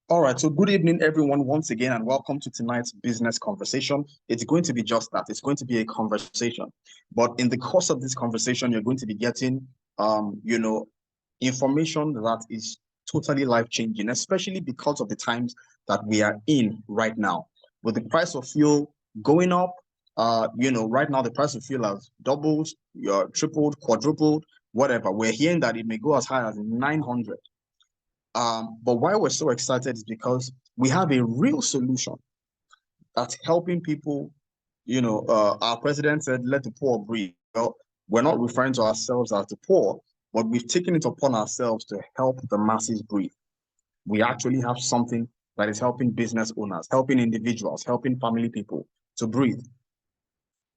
All right, so good evening, everyone, once again, and welcome to tonight's business conversation. It's going to be just that. It's going to be a conversation. But in the course of this conversation, you're going to be getting, information that is totally life-changing, especially because of the times that we are in right now. With the price of fuel going up, right now the price of fuel has doubled, tripled, quadrupled, whatever. We're hearing that it may go as high as 900. But why we're so excited is because we have a real solution that's helping people. Our president said, let the poor breathe. Well, we're not referring to ourselves as the poor, but we've taken it upon ourselves to help the masses breathe. We actually have something that is helping business owners, helping individuals, helping family people to breathe.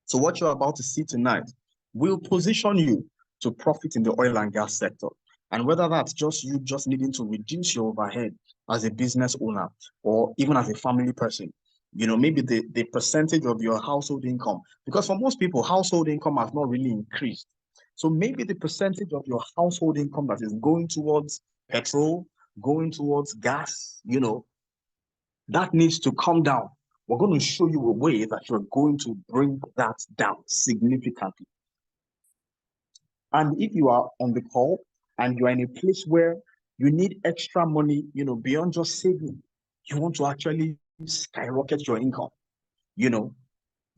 So what you're about to see tonight will position you to profit in the oil and gas sector. And whether that's just you just needing to reduce your overhead as a business owner or even as a family person, maybe the percentage of your household income, because for most people, household income has not really increased. So maybe the percentage of your household income that is going towards petrol, going towards gas, that needs to come down. We're going to show you a way that you're going to bring that down significantly. And if you are on the call and you're in a place where you need extra money, beyond just saving, you want to actually skyrocket your income, you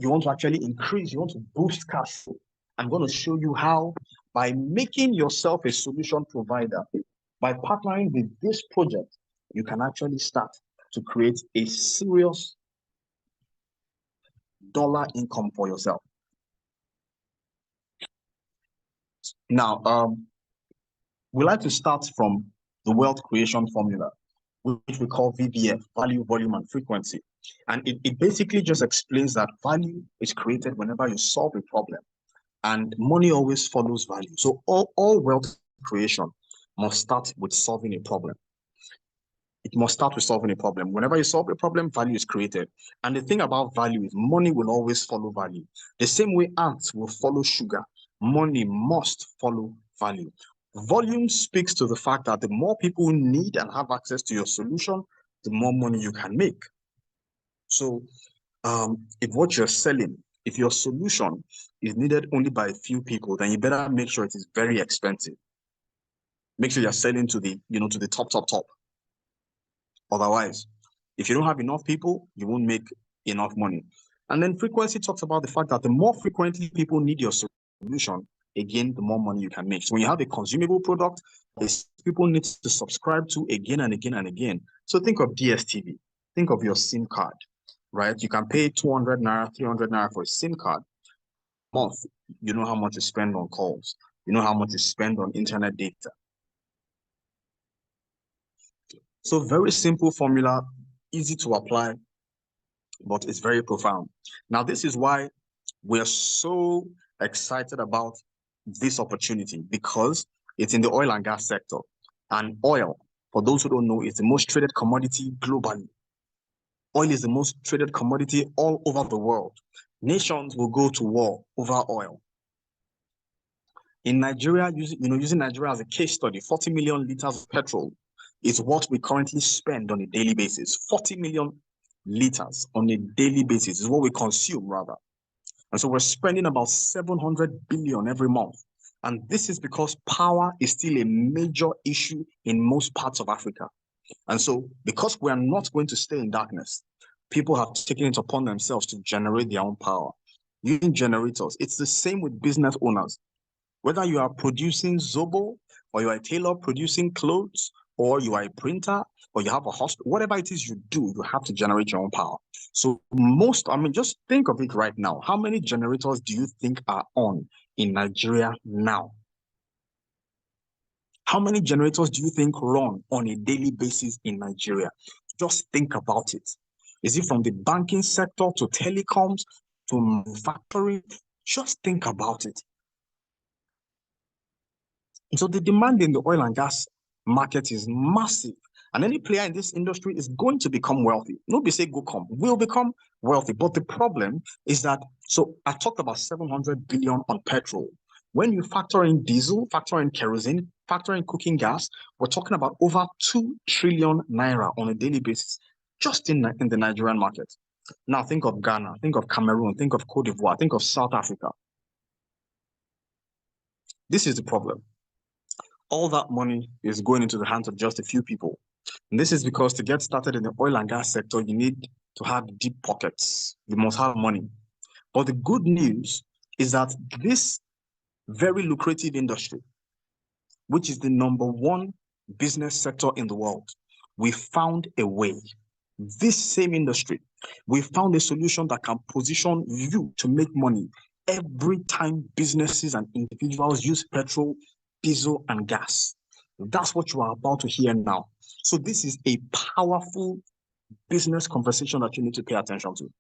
want to actually increase, you want to boost cash flow. I'm going to show you how, by making yourself a solution provider, by partnering with this project, you can actually start to create a serious dollar income for yourself. Now, we like to start from the wealth creation formula, which we call VVF, value, volume, and frequency. And it basically just explains that value is created whenever you solve a problem, and money always follows value. So all wealth creation must start with solving a problem. It must start with solving a problem. Whenever you solve a problem, value is created. And the thing about value is money will always follow value. The same way ants will follow sugar, money must follow value. Volume speaks to the fact that the more people need and have access to your solution, the more money you can make. So if what you're selling, if your solution is needed only by a few people, then you better make sure it is very expensive. Make sure you're selling to the, to the top. Otherwise, if you don't have enough people, you won't make enough money. And then frequency talks about the fact that the more frequently people need your solution, again, the more money you can make. So when you have a consumable product, people need to subscribe to again and again and again. So think of DSTV, think of your SIM card, right? You can pay 200 naira, 300 naira for a SIM card a month. You know how much you spend on calls. You know how much you spend on internet data. So very simple formula, easy to apply, but it's very profound. Now, this is why we're so excited about this opportunity, because it's in the oil and gas sector. And oil, for those who don't know, is the most traded commodity globally. Oil is the most traded commodity all over the world. Nations will go to war over oil. In Nigeria, using Nigeria as a case study, 40 million liters of petrol is what we currently spend on a daily basis. 40 million liters on a daily basis is what we consume, rather. And so we're spending about 700 billion every month. And this is because power is still a major issue in most parts of Africa. And so because we are not going to stay in darkness, people have taken it upon themselves to generate their own power using generators. It's the same with business owners. Whether you are producing Zobo, or you are a tailor producing clothes, or you are a printer, or you have a hospital, whatever it is you do, you have to generate your own power. So just think of it right now. How many generators do you think are on in Nigeria now? How many generators do you think run on a daily basis in Nigeria? Just think about it. Is it from the banking sector to telecoms to manufacturing? Just think about it. So the demand in the oil and gas market is massive. And any player in this industry is going to become wealthy. Nobody say go come, will become wealthy. But the problem is that, so I talked about 700 billion on petrol. When you factor in diesel, factor in kerosene, factor in cooking gas, we're talking about over 2 trillion naira on a daily basis just in the Nigerian market. Now think of Ghana, think of Cameroon, think of Cote d'Ivoire, think of South Africa. This is the problem. All that money is going into the hands of just a few people. And this is because to get started in the oil and gas sector, you need to have deep pockets. You must have money. But the good news is that this very lucrative industry, which is the #1 business sector in the world, we found a way. This same industry, we found a solution that can position you to make money every time businesses and individuals use petrol, diesel, and gas. That's what you are about to hear now. So this is a powerful business conversation that you need to pay attention to.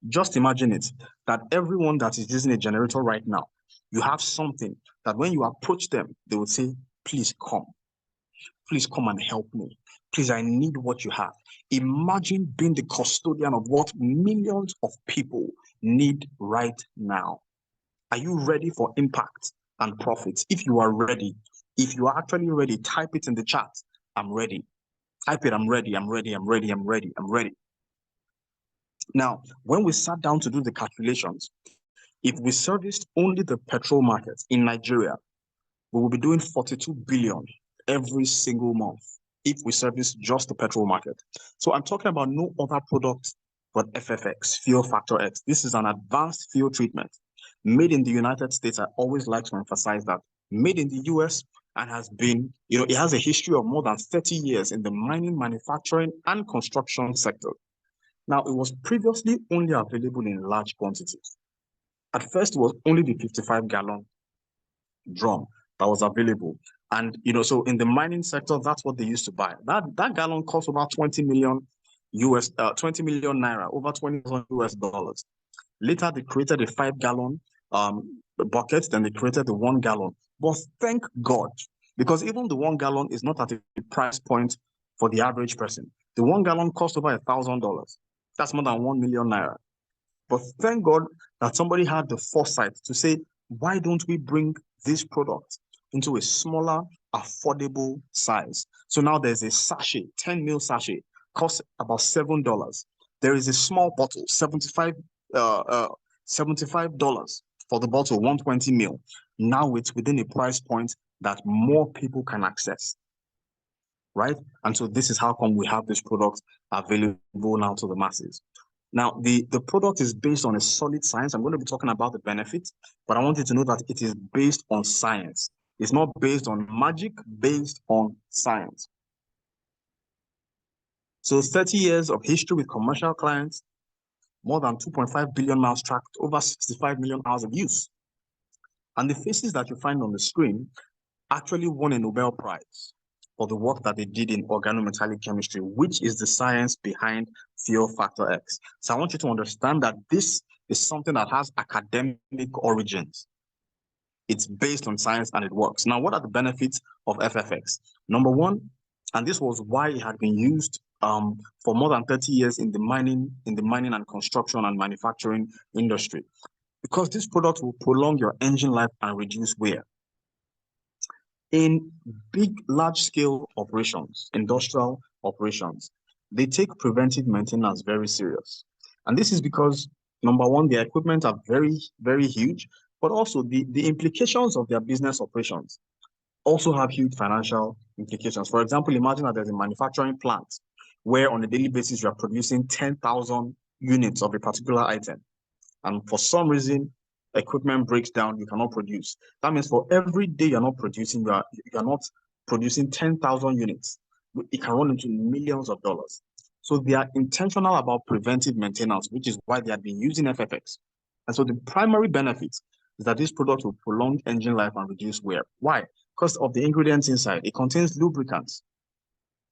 Just imagine it, that everyone that is using a generator right now, you have something that when you approach them, they would say, please come. Please come and help me. Please, I need what you have. Imagine being the custodian of what millions of people need right now. Are you ready for impact and profits? If you are ready, if you are actually ready, type it in the chat. I'm ready. Type it, I'm ready, I'm ready, I'm ready, I'm ready, I'm ready. Now, when we sat down to do the calculations, if we serviced only the petrol market in Nigeria, we will be doing 42 billion every single month if we service just the petrol market. So I'm talking about no other product but FFX, Fuel Factor X. This is an advanced fuel treatment made in the United States. I always like to emphasize that. Made in the US and has been, it has a history of more than 30 years in the mining, manufacturing, and construction sector. Now, it was previously only available in large quantities. At first, it was only the 55-gallon drum that was available. And, so in the mining sector, that's what they used to buy. That gallon cost about 20 million naira, over $20,000. Later, they created a 5-gallon bucket, then they created the 1 gallon. But thank God, because even the 1 gallon is not at a price point for the average person. The 1 gallon cost over $1,000. That's more than 1 million naira. But thank God that somebody had the foresight to say, why don't we bring this product into a smaller, affordable size? So now there's a sachet, 10 ml sachet, costs about $7. There is a small bottle, $75 for the bottle, 120 ml. Now it's within a price point that more people can access, right? And so this is how come we have this product available now to the masses. Now, the product is based on a solid science. I'm going to be talking about the benefits, but I want you to know that it is based on science. It's not based on magic, based on science. So 30 years of history with commercial clients, more than 2.5 billion miles tracked, over 65 million hours of use. And the faces that you find on the screen actually won a Nobel Prize for the work that they did in organometallic chemistry, which is the science behind Fuel Factor X. So I want you to understand that this is something that has academic origins. It's based on science and it works. Now, what are the benefits of FFX? Number one, and this was why it had been used for more than 30 years in the mining and construction and manufacturing industry, because this product will prolong your engine life and reduce wear. In big, large-scale operations, industrial operations, they take preventive maintenance very serious. And this is because, number one, their equipment are very, very huge, but also the implications of their business operations also have huge financial implications. For example, imagine that there's a manufacturing plant where on a daily basis you are producing 10,000 units of a particular item. And for some reason, equipment breaks down, you cannot produce. That means for every day you're not producing, you're not producing 10,000 units. It can run into millions of dollars. So they are intentional about preventive maintenance, which is why they have been using FFX. And so the primary benefit is that this product will prolong engine life and reduce wear. Why? Because of the ingredients inside. It contains lubricants.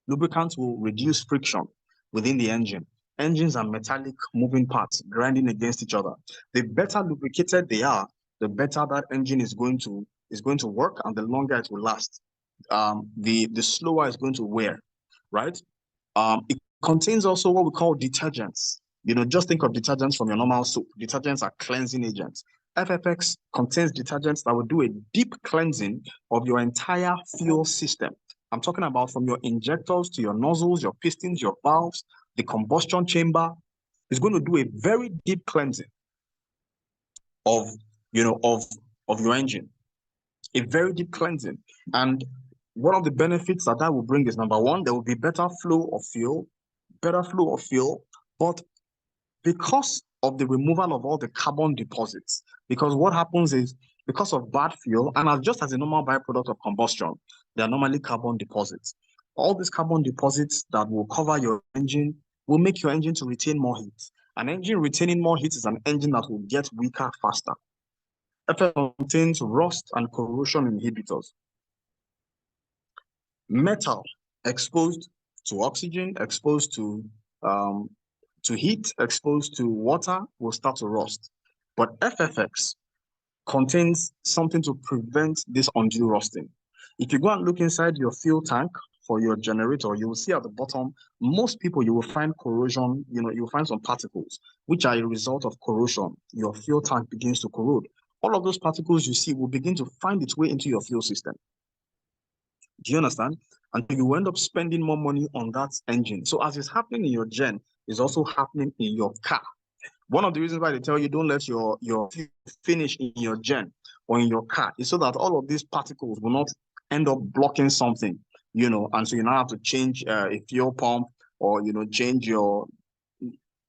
Lubricants will reduce friction within the engine. Engines are metallic moving parts grinding against each other. The better lubricated they are, the better that engine is going to work, and the longer it will last. The slower it's going to wear, right? It contains also what we call detergents. Just think of detergents from your normal soap. Detergents are cleansing agents. FFX contains detergents that will do a deep cleansing of your entire fuel system. I'm talking about from your injectors to your nozzles, your pistons, your valves, the combustion chamber. It's going to do a very deep cleansing of, of your engine, a very deep cleansing. And one of the benefits that will bring is, number one, there will be better flow of fuel, but because of the removal of all the carbon deposits, because what happens is, because of bad fuel, and just as a normal byproduct of combustion, there are normally carbon deposits. All these carbon deposits that will cover your engine will make your engine to retain more heat. An engine retaining more heat is an engine that will get weaker faster. FFX contains rust and corrosion inhibitors. Metal exposed to oxygen, exposed to heat, exposed to water will start to rust. But FFX contains something to prevent this undue rusting. If you go and look inside your fuel tank for your generator, you will see at the bottom, most people, you will find corrosion, you will find some particles, which are a result of corrosion. Your fuel tank begins to corrode. All of those particles you see will begin to find its way into your fuel system. Do you understand? And you will end up spending more money on that engine. So as it's happening in your gen, it's also happening in your car. One of the reasons why they tell you don't let your finish in your gen or in your car is so that all of these particles will not end up blocking something, and so you now have to change a fuel pump or, change your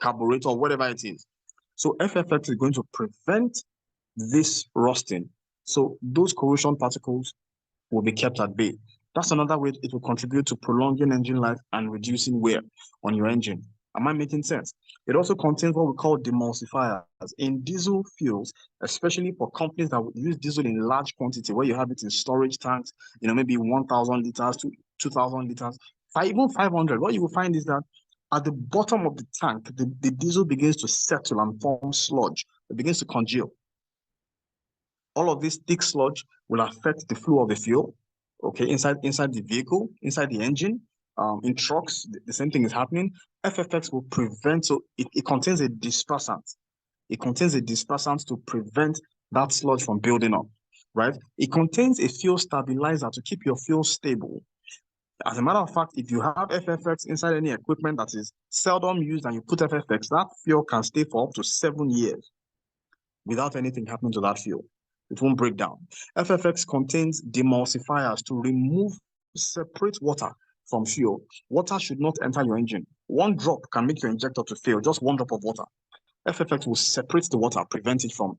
carburetor or whatever it is. So FFX is going to prevent this rusting. So those corrosion particles will be kept at bay. That's another way it will contribute to prolonging engine life and reducing wear on your engine. Am I making sense? It also contains what we call demulsifiers. In diesel fuels, especially for companies that would use diesel in large quantity, where you have it in storage tanks, maybe 1,000 liters to 2,000 liters, even 500, what you will find is that at the bottom of the tank, the diesel begins to settle and form sludge. It begins to congeal. All of this thick sludge will affect the flow of the fuel, okay, inside the vehicle, inside the engine. In trucks, the same thing is happening. FFX will prevent, so it contains a dispersant. It contains a dispersant to prevent that sludge from building up, right? It contains a fuel stabilizer to keep your fuel stable. As a matter of fact, if you have FFX inside any equipment that is seldom used and you put FFX, that fuel can stay for up to 7 years without anything happening to that fuel. It won't break down. FFX contains demulsifiers to separate water from fuel. Water should not enter your engine. One drop can make your injector to fail, just one drop of water. FFX will separate the water, prevent it from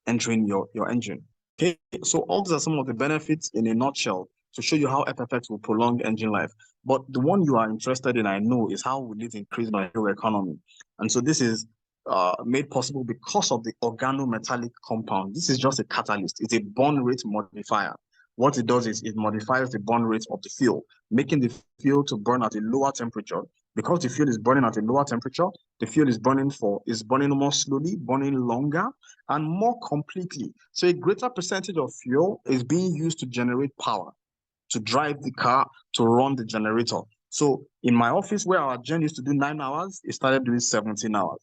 entering your engine. Okay, so all these are some of the benefits in a nutshell to show you how FFX will prolong engine life. But the one you are interested in, I know, is how will it increase my fuel economy. And so this is made possible because of the organometallic compound. This is just a catalyst. It's a burn rate modifier. What it does is it modifies the burn rate of the fuel, making the fuel to burn at a lower temperature. Because the fuel is burning at a lower temperature, the fuel is burning more slowly, burning longer, and more completely. So a greater percentage of fuel is being used to generate power, to drive the car, to run the generator. So in my office, where our gen used to do 9 hours, it started doing 17 hours.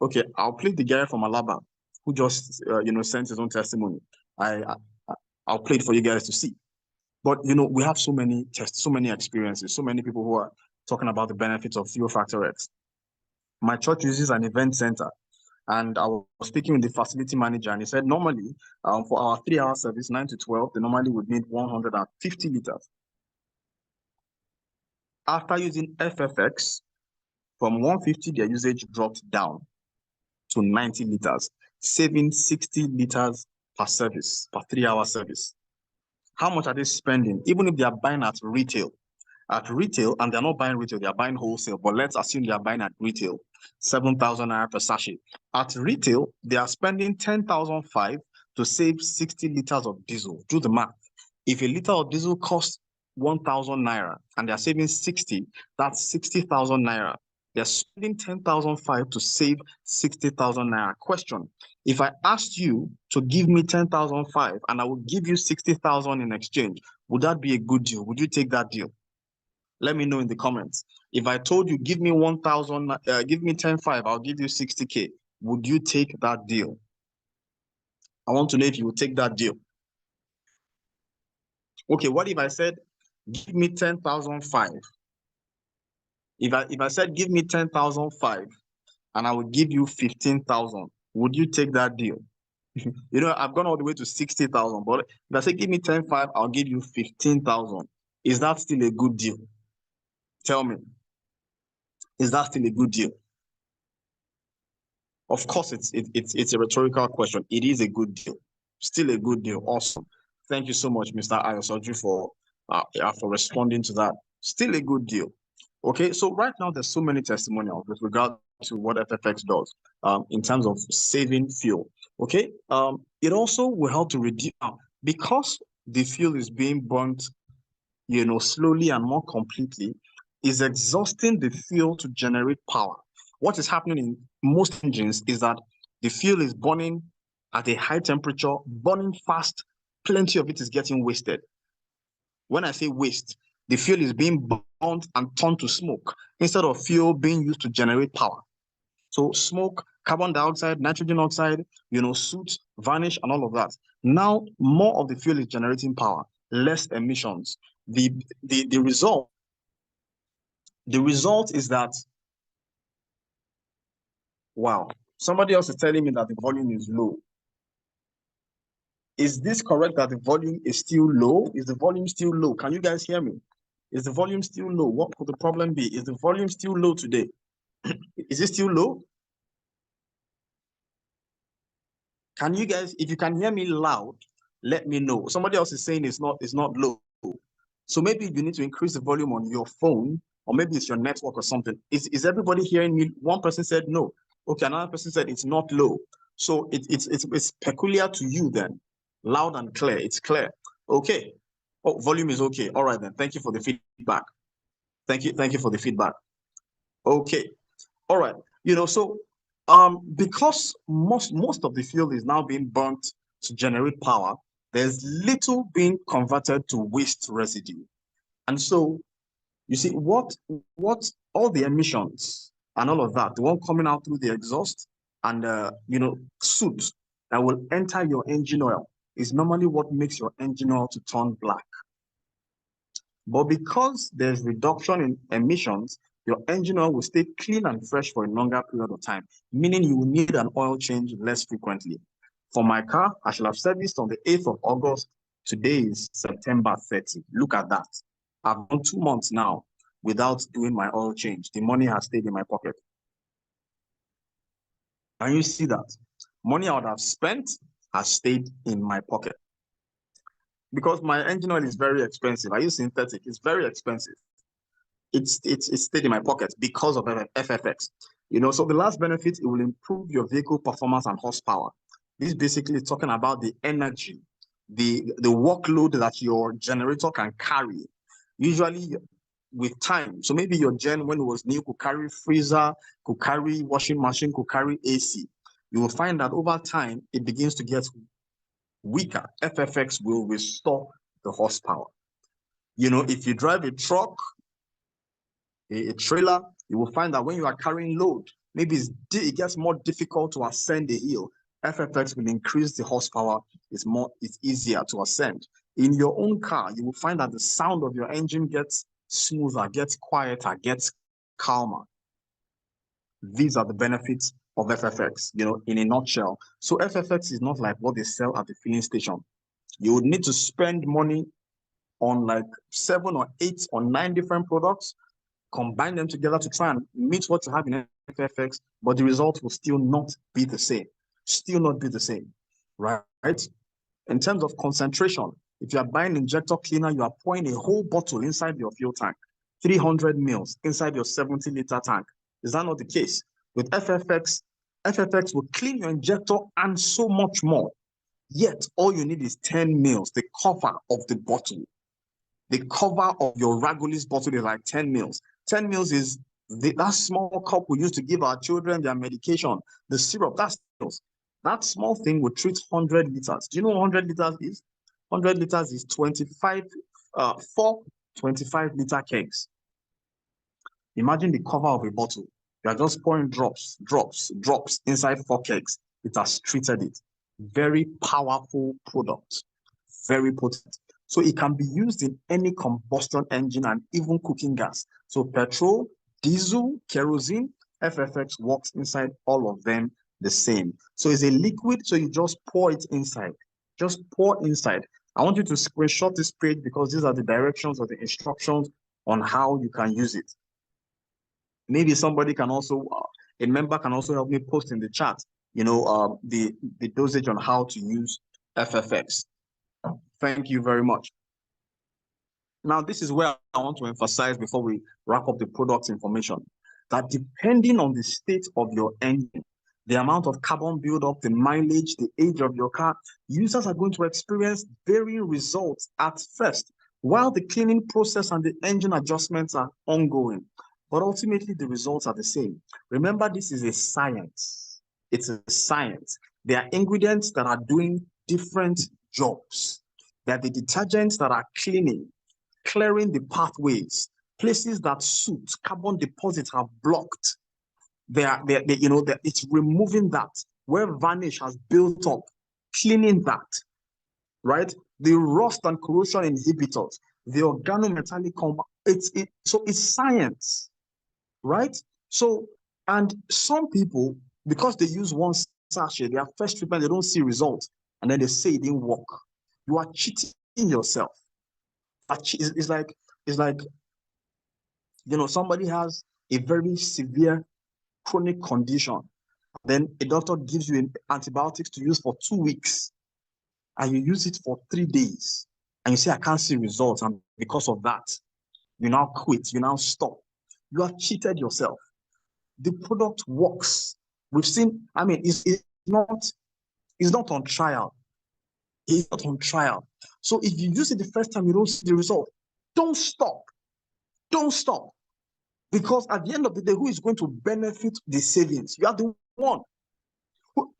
Okay, I'll play the guy from Alaba who just sent his own testimony. I'll play it for you guys to see. But we have so many tests, so many experiences, so many people who are talking about the benefits of Fuel Factor X. My church uses an event center, and I was speaking with the facility manager, and he said normally for our 3-hour service, 9 to 12, they normally would need 150 liters. After using FFX, from 150, their usage dropped down to 90 liters, saving 60 liters per service, per 3-hour service. How much are they spending? Even if they are buying at retail, and they're not buying retail, they are buying wholesale, but let's assume they are buying at retail, 7,000 naira per sachet. At retail, they are spending 10,500 to save 60 liters of diesel. Do the math. If a liter of diesel costs 1,000 naira and they're saving 60, that's 60,000 naira. They're spending 10,500 to save 60,000 naira. Question: if I asked you to give me 10,500 and I will give you 60,000 in exchange, would that be a good deal? Would you take that deal? Let me know in the comments. If I told you give me 1,000, give me 10,500, I'll give you 60K. would you take that deal? I want to know if you would take that deal. Okay, what if I said, give me 10,005? If I said, give me 10,005 and I would give you 15,000, would you take that deal? You know, I've gone all the way to 60,000, but if I say, give me 10,500, I'll give you 15,000. Is that still a good deal? Tell me. Is that still a good deal? Of course, it's a rhetorical question. It is a good deal. Still a good deal. Awesome. Thank you so much, Mr. Ayosoju, for responding to that. Still a good deal. Okay, so right now there's so many testimonials with regard to what FFX does in terms of saving fuel. Okay, it also will help to reduce because the fuel is being burnt, you know, slowly and more completely, is exhausting the fuel to generate power. What is happening in most engines is that the fuel is burning at a high temperature, burning fast. Plenty of it is getting wasted. When I say waste, the fuel is being burnt and turned to smoke instead of fuel being used to generate power. So smoke, carbon dioxide, nitrogen oxide, you know, soot, varnish, and all of that. Now, more of the fuel is generating power, less emissions. The result is that, wow, somebody else is telling me that the volume is low. Is this correct that the volume is still low? Is the volume still low? Can you guys hear me? Is the volume still low? What could the problem be? Is the volume still low today? Is it still low? Can you guys, if you can hear me loud, let me know. Somebody else is saying it's not low. So maybe you need to increase the volume on your phone, or maybe it's your network or something. Is everybody hearing me? One person said no. Okay, another person said it's not low. So it's peculiar to you then. Loud and clear. It's clear. Okay. Oh, volume is okay. All right then. Thank you for the feedback. Thank you for the feedback. Okay. All right. You know, so because most of the fuel is now being burnt to generate power, there's little being converted to waste residue. And so you see what all the emissions and all of that, the one coming out through the exhaust and you know, soot that will enter your engine oil is normally what makes your engine oil to turn black. But because there's reduction in emissions, your engine oil will stay clean and fresh for a longer period of time, meaning you will need an oil change less frequently. For my car, I shall have serviced on the 8th of August. Today is September 30. Look at that. I've done 2 months now without doing my oil change. The money has stayed in my pocket. Can you see that? Money I would have spent has stayed in my pocket. Because my engine oil is very expensive. I use synthetic. It's very expensive. It's stayed in my pocket because of FFX. You know, so the last benefit, it will improve your vehicle performance and horsepower. This basically is talking about the energy, the workload that your generator can carry. Usually with time. So maybe your gen, when it was new, could carry freezer, could carry washing machine, could carry AC. You will find that over time, it begins to get weaker. FFX will restore the horsepower. You know, if you drive a truck, a trailer, you will find that when you are carrying load, maybe it gets more difficult to ascend the hill. FFX will increase the horsepower. It's easier to ascend. In your own car, you will find that the sound of your engine gets smoother, gets quieter, gets calmer. These are the benefits of FFX, you know, in a nutshell. So FFX is not like what they sell at the filling station. You would need to spend money on like 7 or 8 or 9 different products, combine them together to try and meet what you have in FFX, but the result will still not be the same. Still not be the same, right? In terms of concentration, if you are buying injector cleaner, you are pouring a whole bottle inside your fuel tank, 300 mils inside your 70-liter tank. Is that not the case? With FFX, FFX will clean your injector and so much more. Yet, all you need is 10 mils, the cover of the bottle. The cover of your Ragolis bottle is like 10 mils. 10 mils is that small cup we used to give our children their medication, the syrup, that's mils. That small thing would treat 100 liters. Do you know what 100 liters is? 100 liters is 4 25-liter kegs. Imagine the cover of a bottle. You are just pouring drops inside 4 kegs. It has treated it. Very powerful product, very potent. So it can be used in any combustion engine and even cooking gas. So petrol, diesel, kerosene, FFX works inside all of them the same. So it's a liquid, so you just pour it inside. Just pour inside. I want you to screenshot this page because these are the directions or the instructions on how you can use it. Maybe somebody can also, a member can also help me post in the chat, the dosage on how to use FFX. Thank you very much. Now, this is where I want to emphasize before we wrap up the product information, that depending on the state of your engine, the amount of carbon buildup, the mileage, the age of your car, users are going to experience varying results at first, while the cleaning process and the engine adjustments are ongoing. But ultimately, the results are the same. Remember, this is a science. It's a science. There are ingredients that are doing different jobs. There are the detergents that are clearing the pathways, places that soot, carbon deposits have blocked. It's removing that. Where varnish has built up, cleaning that, right? The rust and corrosion inhibitors, the organometallic compound, so it's science, right? So, and some people, because they use one sachet, their first treatment, they don't see results, and then they say it didn't work. You are cheating yourself. It's like, somebody has a very severe chronic condition. Then a doctor gives you antibiotics to use for 2 weeks, and you use it for 3 days, and you say, I can't see results, and because of that, you now quit, you now stop. You have cheated yourself. The product works. We've seen, it's not on trial. It's not on trial. So if you use it the first time, you don't see the result, don't stop. Don't stop. Because at the end of the day, who is going to benefit the savings? You are the one.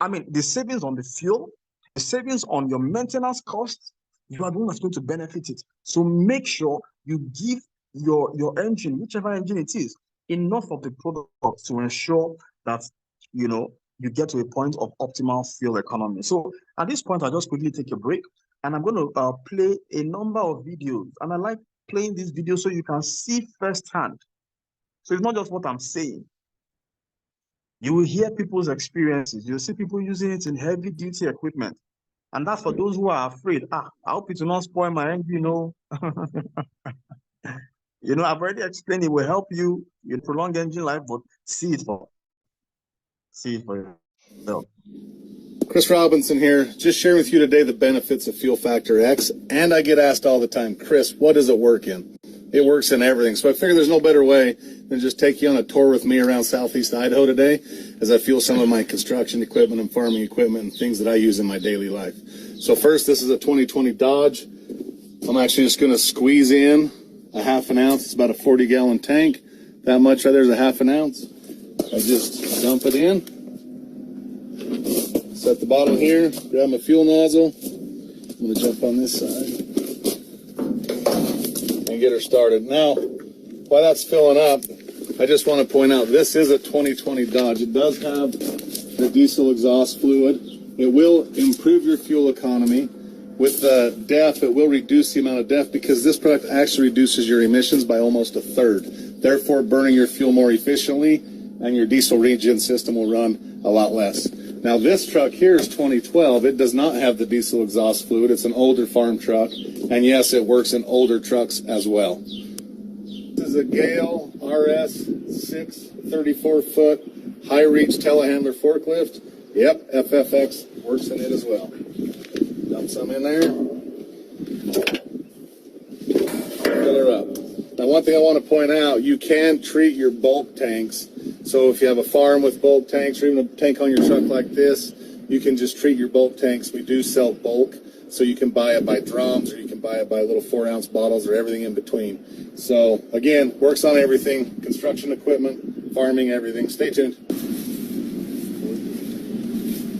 The savings on the fuel, the savings on your maintenance costs, you are the one that's going to benefit it. So make sure you give your engine, whichever engine it is, enough of the product to ensure that, you get to a point of optimal fuel economy. So at this point, I'll just quickly take a break, and I'm going to play a number of videos. And I like playing these videos so you can see firsthand. So it's not just what I'm saying. You will hear people's experiences. You'll see people using it in heavy duty equipment. And that's for those who are afraid. I hope it will not spoil my engine, I've already explained it will help you prolong engine life, but see it for yourself. Chris Robinson here, just sharing with you today the benefits of Fuel Factor X. And I get asked all the time, Chris, what does it work in? It works in everything. So I figure there's no better way than just take you on a tour with me around Southeast Idaho today as I fuel some of my construction equipment and farming equipment and things that I use in my daily life. So first, this is a 2020 Dodge. I'm actually just going to squeeze in a half an ounce. It's about a 40-gallon tank. That much right there is a half an ounce. I just dump it in. Set the bottom here, grab my fuel nozzle. I'm going to jump on this side and get her started. Now, while that's filling up, I just want to point out this is a 2020 Dodge. It does have the diesel exhaust fluid. It will improve your fuel economy. With the DEF, it will reduce the amount of DEF because this product actually reduces your emissions by almost a third, therefore burning your fuel more efficiently, and your diesel regen system will run a lot less. Now this truck here is 2012. It does not have the diesel exhaust fluid. It's an older farm truck. And yes, it works in older trucks as well. This is a Gale RS 6 34-foot high reach telehandler forklift. Yep, FFX works in it as well. Dump some in there. Fill her up. Now one thing I want to point out, you can treat your bulk tanks. So if you have a farm with bulk tanks or even a tank on your truck like this, you can just treat your bulk tanks. We do sell bulk, so you can buy it by drums or you can buy it by little 4-ounce bottles or everything in between. So again, works on everything, construction equipment, farming, everything. Stay tuned.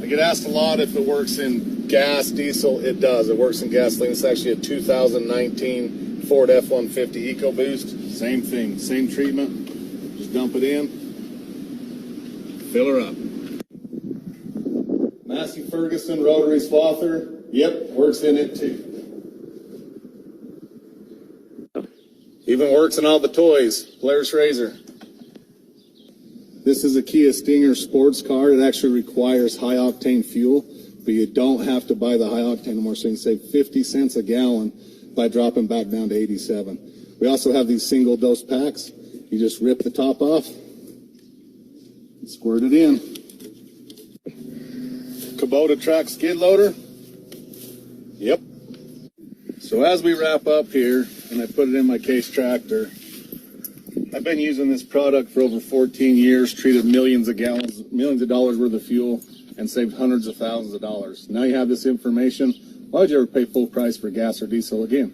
I get asked a lot if it works in gas, diesel. It does. It works in gasoline. It's actually a 2019 Ford F-150 EcoBoost. Same thing, same treatment. Just dump it in. fill her up. Massey Ferguson rotary swather. Yep, works in it too. Even works in all the toys. Polaris Razor. This is a Kia Stinger sports car. It actually requires high octane fuel, but you don't have to buy the high octane anymore, so you can save 50 cents a gallon by dropping back down to 87. We also have these single dose packs. You just rip the top off and squirt it in. Kubota track skid loader. Yep. So as we wrap up here, and I put it in my case tractor, I've been using this product for over 14 years, treated millions of gallons, millions of dollars worth of fuel, and saved hundreds of thousands of dollars. Now you have this information. Why would you ever pay full price for gas or diesel again?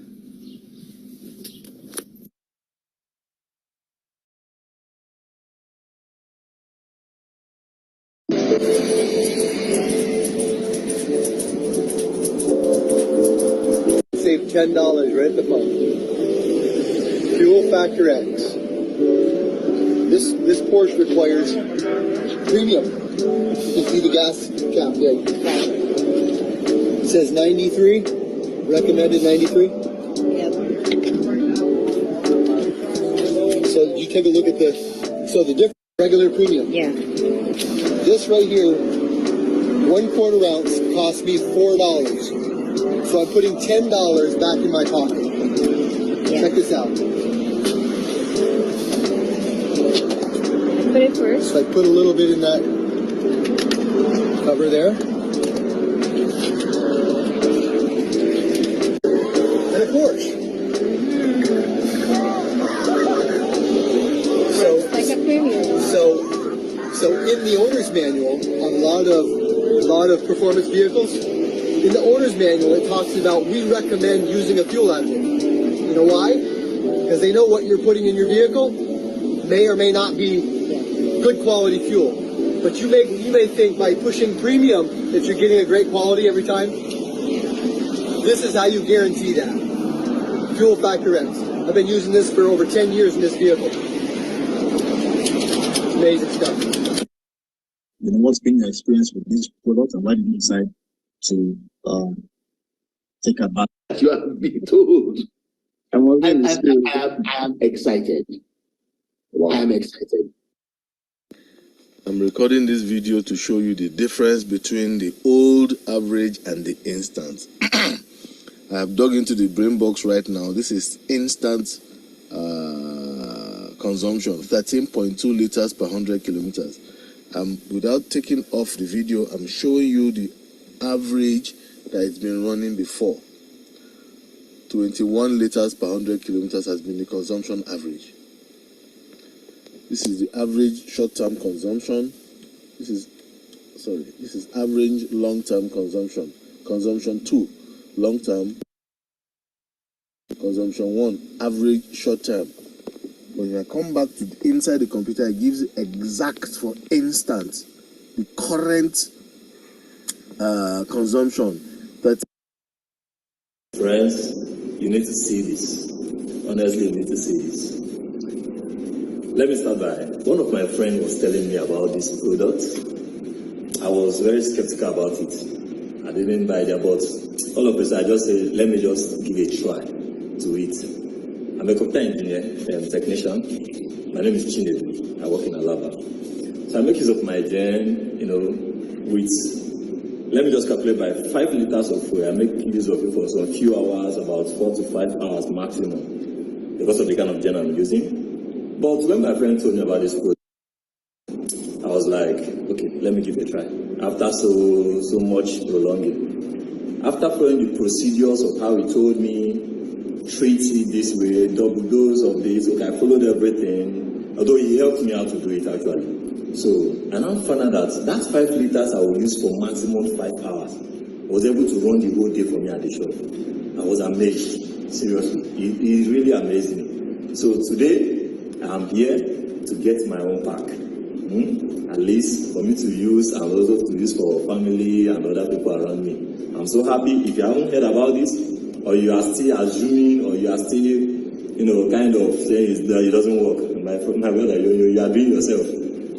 Save $10 right at the pump. Fuel Factor X. This Porsche requires premium. You can see the gas cap there. It says 93, recommended 93. Yep. So you take a look at the different regular premium. Yeah. This right here, 1/4 ounce cost me $4. So I'm putting $10 back in my pocket. Yeah. Check this out. Put it first. So I put a little bit in that cover there. And a Porsche. Like a premium. So in the owner's manual, on a lot of performance vehicles, in the owner's manual it talks about we recommend using a fuel additive. You know why? Because they know what you're putting in your vehicle may or may not be good quality fuel. But you may think by pushing premium that you're getting a great quality every time. This is how you guarantee that. Fuel Factor X. I've been using this for over 10 years in this vehicle. Amazing stuff. You know, what's been your experience with this product, and why did you decide to take advantage? You have been told. I'm excited. Wow. I'm excited. I'm recording this video to show you the difference between the old, average, and the instant. I have dug into the brain box right now. This is instant consumption, 13.2 liters per 100 kilometers. Without taking off the video, I'm showing you the average that it's been running before. 21 liters per 100 kilometers has been the consumption average. This is the average short-term consumption. This is average long-term consumption. Consumption 2, long-term. Consumption 1, average short-term. When I come back to inside the computer, it gives exact for instant the current consumption. But friends, you need to see this. Honestly, you need to see this. Let me start by, one of my friends was telling me about this product. I was very skeptical about it. I didn't buy it, but all of a sudden I just said, let me just give a try to it. I'm a computer engineer, technician. My name is Chinedu. I work in Alaba. So I make use of my gen, with, let me just calculate by 5 liters of fuel. I make use of it for some few hours, about 4 to 5 hours maximum, because of the kind of gen I'm using. But when my friend told me about this product, I was like, okay, let me give it a try. After so much prolonging, after following the procedures of how he told me, treat it this way, double dose of this, okay, I followed everything, although he helped me out to do it actually. So, and I found out that 5 liters I will use for maximum 5 hours. I was able to run the whole day for me at the shop. I was amazed, seriously. It really amazed me. So today, I'm here to get my own pack. At least for me to use and also to use for family and other people around me. I'm so happy. If you haven't heard about this, or you are still assuming, or you are still, kind of saying that it doesn't work, my brother, you are doing yourself.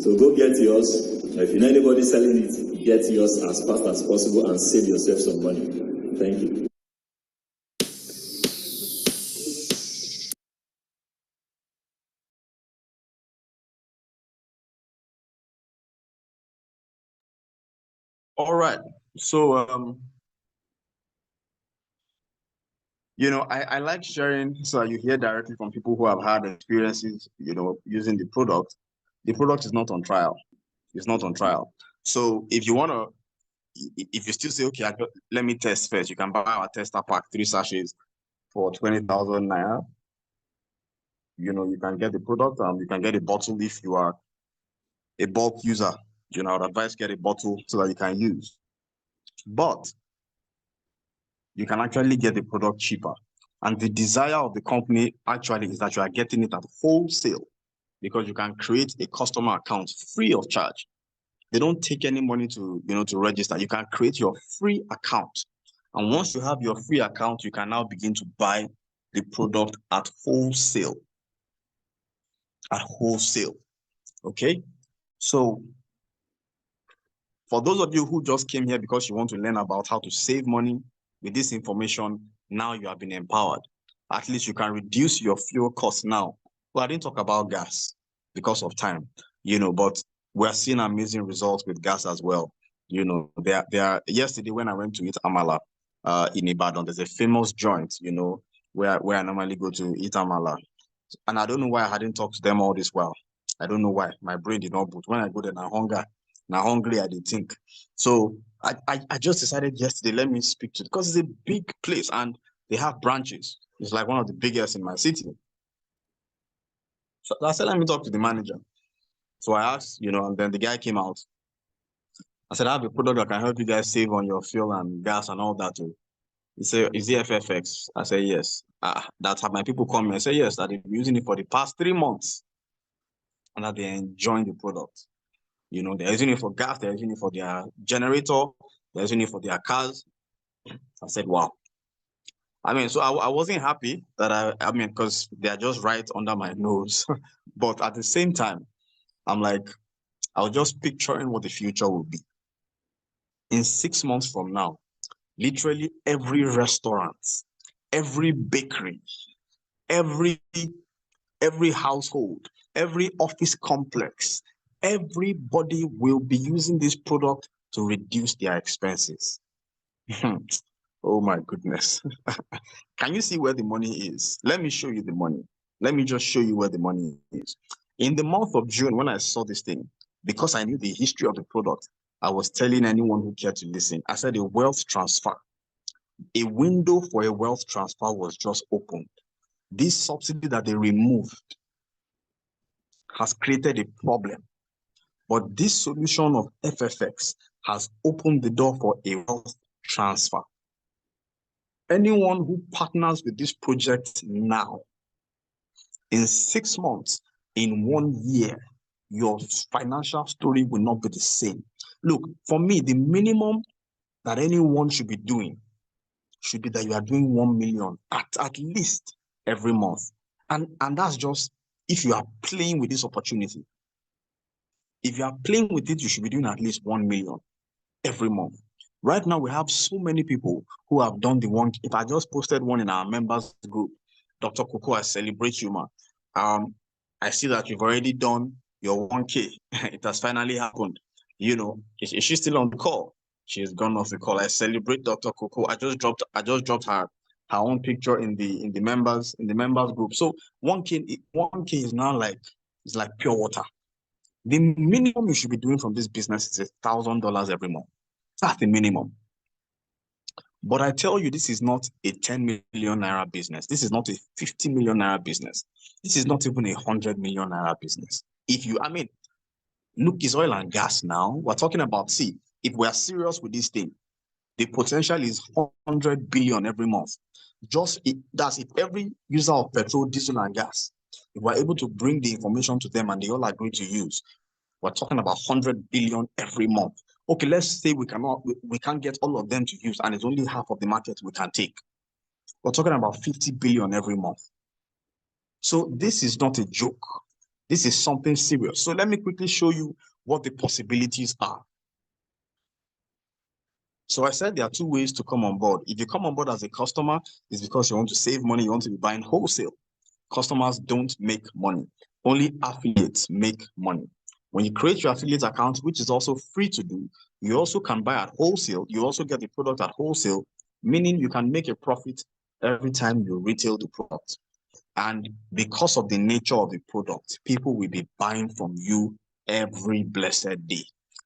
So go get yours. If you know anybody selling it, get yours as fast as possible and save yourself some money. Thank you. All right. So, I like sharing so that you hear directly from people who have had experiences, using the product. The product is not on trial. It's not on trial. So if you want to, if you still say, okay, let me test first, you can buy our tester pack, 3 sachets for 20,000 naira. You can get the product and you can get a bottle if you are a bulk user. I would advise get a bottle so that you can use. But you can actually get the product cheaper. And the desire of the company actually is that you are getting it at wholesale because you can create a customer account free of charge. They don't take any money to register. You can create your free account. And once you have your free account, you can now begin to buy the product at wholesale. At wholesale. Okay? So for those of you who just came here because you want to learn about how to save money, with this information, now you have been empowered. At least you can reduce your fuel costs now. Well, I didn't talk about gas because of time, but we're seeing amazing results with gas as well. Yesterday when I went to eat amala in Ibadan, there's a famous joint, where I normally go to eat amala. And I don't know why I hadn't talked to them all this while. I don't know why. My brain did not boot. When I go there, now hungry, I did think. So I just decided yesterday, let me speak to it because it's a big place and they have branches. It's like one of the biggest in my city. So I said, let me talk to the manager. So I asked, and then the guy came out. I said, I have a product that can help you guys save on your fuel and gas and all that too. He said, is it FFX? I said, yes. That's how my people come here. I said, yes, that they've been using it for the past 3 months and that they're enjoying the product. They're using it for gas, they're using it for their generator, they're using it for their cars. I said, wow. So I wasn't happy that because they're just right under my nose. But at the same time, I'm like, I was just picturing what the future will be. In 6 months from now, literally every restaurant, every bakery, every household, every office complex, everybody will be using this product to reduce their expenses. Oh my goodness. Can you see where the money is? Let me show you the money. Let me just show you where the money is. In the month of June, when I saw this thing, because I knew the history of the product, I was telling anyone who cared to listen, I said a wealth transfer. A window for a wealth transfer was just opened. This subsidy that they removed has created a problem. But this solution of FFX has opened the door for a wealth transfer. Anyone who partners with this project now, in 6 months, in 1 year, your financial story will not be the same. Look, for me, the minimum that anyone should be doing should be that you are doing 1 million at least every month. And that's just if you are playing with this opportunity. If you are playing with it, you should be doing at least 1 million every month. Right now, we have so many people who have done the one. If I just posted one in our members group, Dr. Coco, I celebrate you, man. I see that you've already done your 1K. It has finally happened. Is she still on the call? She has gone off the call. I celebrate Dr. Coco. I just dropped her own picture in the members group. So 1K is now like pure water. The minimum you should be doing from this business is $1,000 every month. That's the minimum. But I tell you, this is not a 10 million naira business. This is not a 50 million naira business. This is not even a 100 million naira business. Look, it's oil and gas now. We're talking about, if we are serious with this thing, the potential is 100 billion every month. That's if every user of petrol, diesel, and gas, if we're able to bring the information to them and they all agree to use, we're talking about 100 billion every month. Okay, let's say we can't get all of them to use and it's only half of the market we can take. We're talking about 50 billion every month. So this is not a joke. This is something serious. So let me quickly show you what the possibilities are. So I said there are two ways to come on board. If you come on board as a customer, it's because you want to save money, you want to be buying wholesale. Customers don't make money. Only affiliates make money. When you create your affiliate account, which is also free to do, you also can buy at wholesale. You also get the product at wholesale, meaning you can make a profit every time you retail the product. And because of the nature of the product, people will be buying from you every blessed day.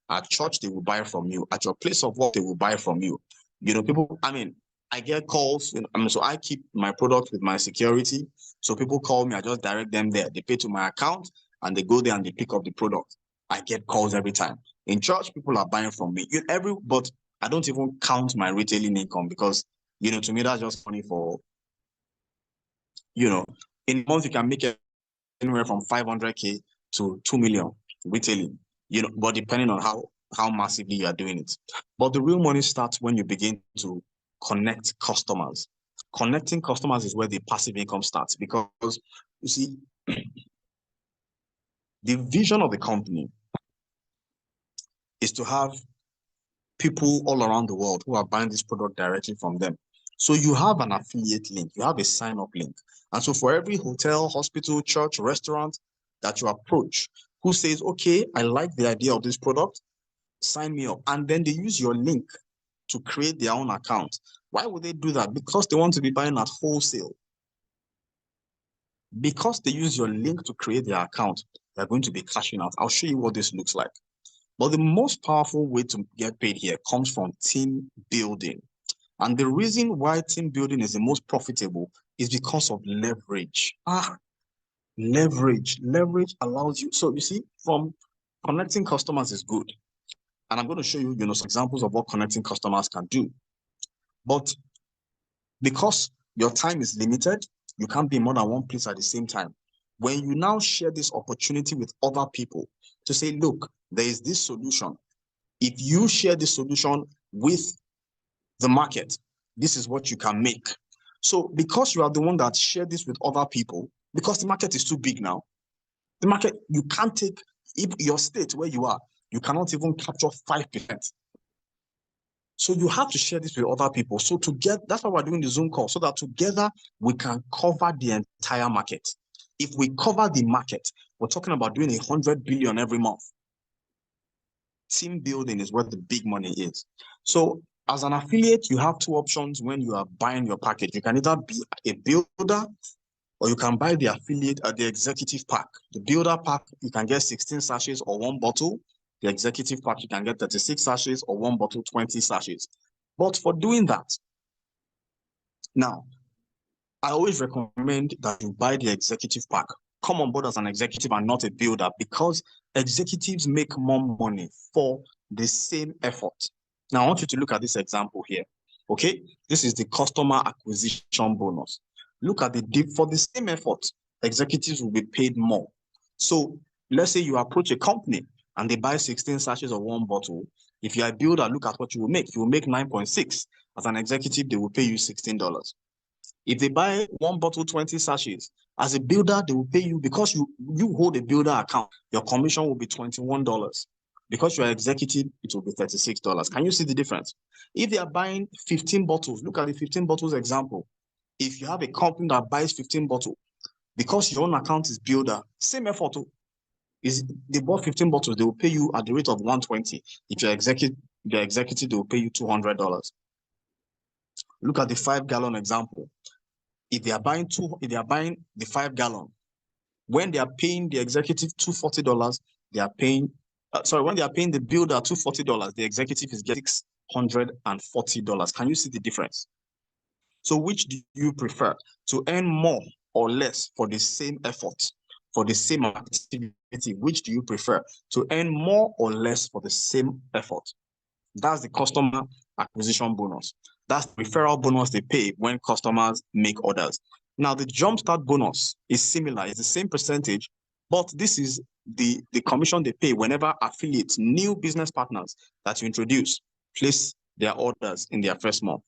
At church, they will buy from you. At your place of work, they will buy from you. You know, people, I mean, I get calls, so I keep my product with my security. So people call me, I just direct them there. They pay to my account and they go there and they pick up the product. I get calls every time. In church, people are buying from me. But I don't even count my retailing income because, you know, to me, that's just funny for, you know, in a month, you can make anywhere from 500K to 2 million retailing, you know, but depending on how massively you are doing it. But the real money starts when you begin to connect customers. Connecting customers is where the passive income starts, because you see, the vision of the company is to have people all around the world who are buying this product directly from them. So you have an affiliate link, you have a sign-up link. And so for every hotel, hospital, church, restaurant that you approach who says, okay, I like the idea of this product, sign me up. And then they use your link to create their own account. Why would they do that? Because they want to be buying at wholesale. Because they use your link to create their account, they're going to be cashing out. I'll show you what this looks like. But the most powerful way to get paid here comes from team building. And the reason why team building is the most profitable is because of leverage. Leverage allows you. So you see, from connecting customers is good. And I'm going to show you, some examples of what connecting customers can do. But because your time is limited, you can't be in more than one place at the same time. When you now share this opportunity with other people to say, look, there is this solution. If you share this solution with the market, this is what you can make. So because you are the one that shared this with other people, because the market is too big now, the market, you can't take your state where you are, you cannot even capture 5%. So you have to share this with other people. So that's why we're doing the Zoom call, so that together we can cover the entire market. If we cover the market, we're talking about doing 100 billion every month. Team building is where the big money is. So as an affiliate, you have two options when you are buying your package. You can either be a builder, or you can buy the affiliate at the executive pack. The builder pack, you can get 16 sachets or 1 bottle. The executive pack, you can get 36 sachets or 1 bottle, 20 sachets. But for doing that, now, I always recommend that you buy the executive pack. Come on board as an executive and not a builder, because executives make more money for the same effort. Now, I want you to look at this example here. Okay, this is the customer acquisition bonus. Look at for the same effort, executives will be paid more. So let's say you approach a company and they buy 16 sachets of 1 bottle. If you're a builder, look at what you will make. You will make 9.6. As an executive, they will pay you $16. If they buy 1 bottle, 20 sachets, as a builder, they will pay you, because you hold a builder account, your commission will be $21. Because you're executive, it will be $36. Can you see the difference? If they are buying 15 bottles, look at the 15 bottles example. If you have a company that buys 15 bottles, because your own account is builder, same effort. They bought 15 bottles, they will pay you at the rate of $120. If you're executive, they will pay you $200. Look at the 5-gallon example. If they are buying the 5-gallon, when they are paying the executive $240, they are paying, when they are paying the builder $240, the executive is getting $640. Can you see the difference? So which do you prefer? To earn more or less for the same effort, for the same activity? Which do you prefer? To earn more or less for the same effort? That's the customer acquisition bonus. That's the referral bonus they pay when customers make orders. Now, the Jumpstart bonus is similar. It's the same percentage, but this is the commission they pay whenever affiliates, new business partners that you introduce, place their orders in their first month.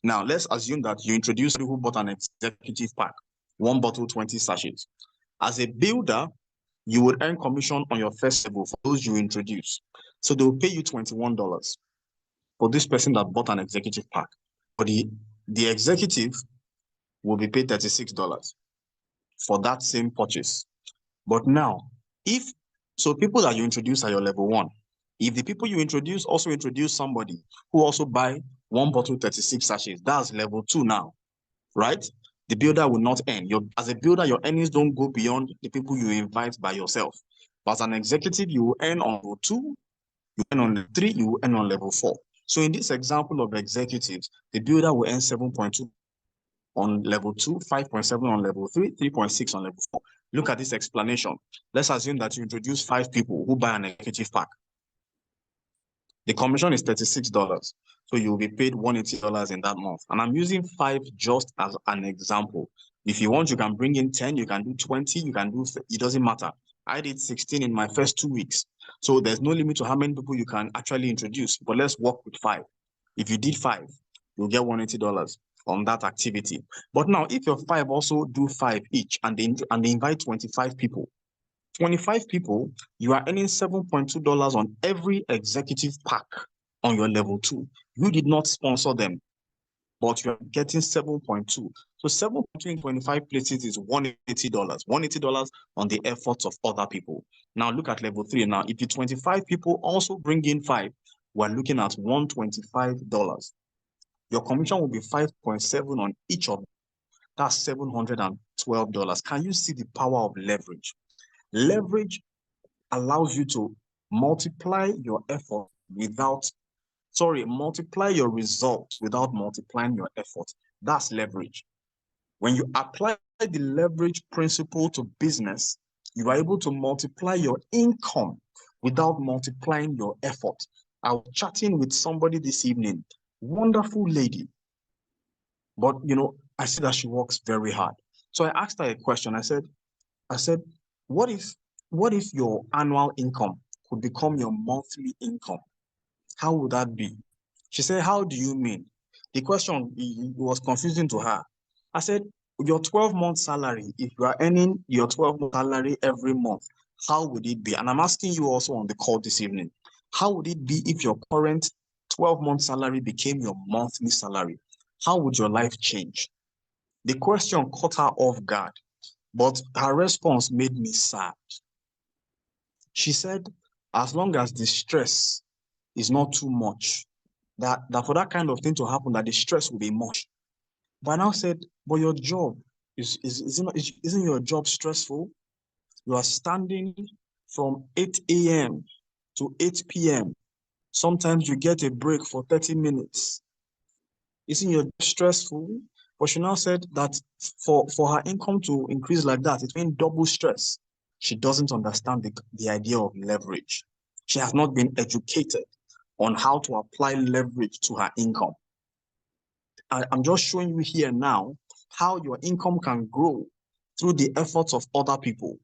Now, let's assume that you introduce somebody who bought an executive pack, 1 bottle, 20 sachets. As a builder, you would earn commission on your first level for those you introduce. So they will pay you $21 for this person that bought an executive pack. For the executive will be paid $36 for that same purchase. But now, people that you introduce are your level 1. If the people you introduce also introduce somebody who also buy 1 bottle 36 sachets, that's level 2 now, right? The builder will not earn. As a builder, your earnings don't go beyond the people you invite by yourself. But as an executive, you will earn on level 2, you earn on level 3, you will earn on level 4. So in this example of executives, the builder will earn 7.2 on level 2, 5.7 on level 3, 3.6 on level 4. Look at this explanation. Let's assume that you introduce 5 people who buy an executive pack. The commission is $36. So you will be paid $180 in that month. And I'm using 5 just as an example. If you want, you can bring in 10, you can do 20, you can do, it doesn't matter. I did 16 in my first 2 weeks. So there's no limit to how many people you can actually introduce, but let's work with 5. If you did 5, you'll get $180 on that activity. But now if your 5 also do 5 each and they invite 25 people, 25 people, you are earning $7.2 on every executive pack on your level 2. You did not sponsor them, but you are getting 7.2. So 7.2 in 25 places is $180. $180 on the efforts of other people. Now look at level 3. Now, if you 25 people also bring in 5, we're looking at $125. Your commission will be 5.7 on each of them. That's $712. Can you see the power of leverage? Leverage allows you to multiply your effort multiply your results without multiplying your effort. That's leverage. When you apply the leverage principle to business, you are able to multiply your income without multiplying your effort. I was chatting with somebody this evening, wonderful lady, but I see that she works very hard. So I asked her a question. I said, what if your annual income could become your monthly income? How would that be? She said, how do you mean? The question was confusing to her. I said, your 12-month salary, if you are earning your 12-month salary every month, how would it be? And I'm asking you also on the call this evening, how would it be if your current 12-month salary became your monthly salary? How would your life change? The question caught her off guard, but her response made me sad. She said, as long as the stress is not too much, that for that kind of thing to happen, that the stress will be much. But I now said, but your job, isn't your job stressful? You are standing from 8 a.m. to 8 p.m. Sometimes you get a break for 30 minutes. Isn't your job stressful? But she now said that for her income to increase like that, it means double stress. She doesn't understand the idea of leverage. She has not been educated on how to apply leverage to her income. I'm just showing you here now how your income can grow through the efforts of other people.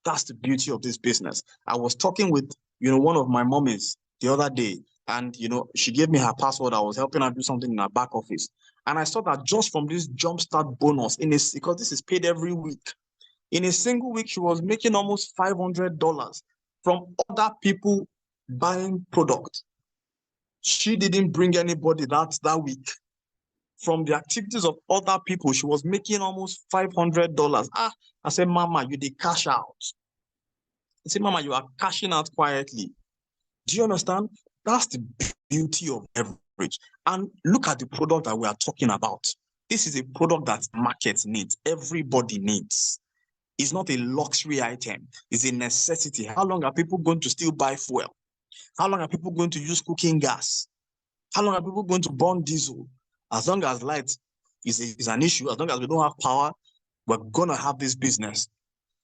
That's the beauty of this business. I was talking with, one of my mommies the other day, and, she gave me her password. I was helping her do something in her back office. And I saw that just from this jumpstart bonus, because this is paid every week, in a single week, she was making almost $500 from other people buying product. She didn't bring anybody that week. From the activities of other people, she was making almost $500. I said, Mama, you did cash out. I said, Mama, you are cashing out quietly. Do you understand? That's the beauty of leverage. And look at the product that we are talking about. This is a product that market needs. Everybody needs. It's not a luxury item. It's a necessity. How long are people going to still buy fuel? How long are people going to use cooking gas? How long are people going to burn diesel? As long as light is an issue, as long as we don't have power, we're going to have this business.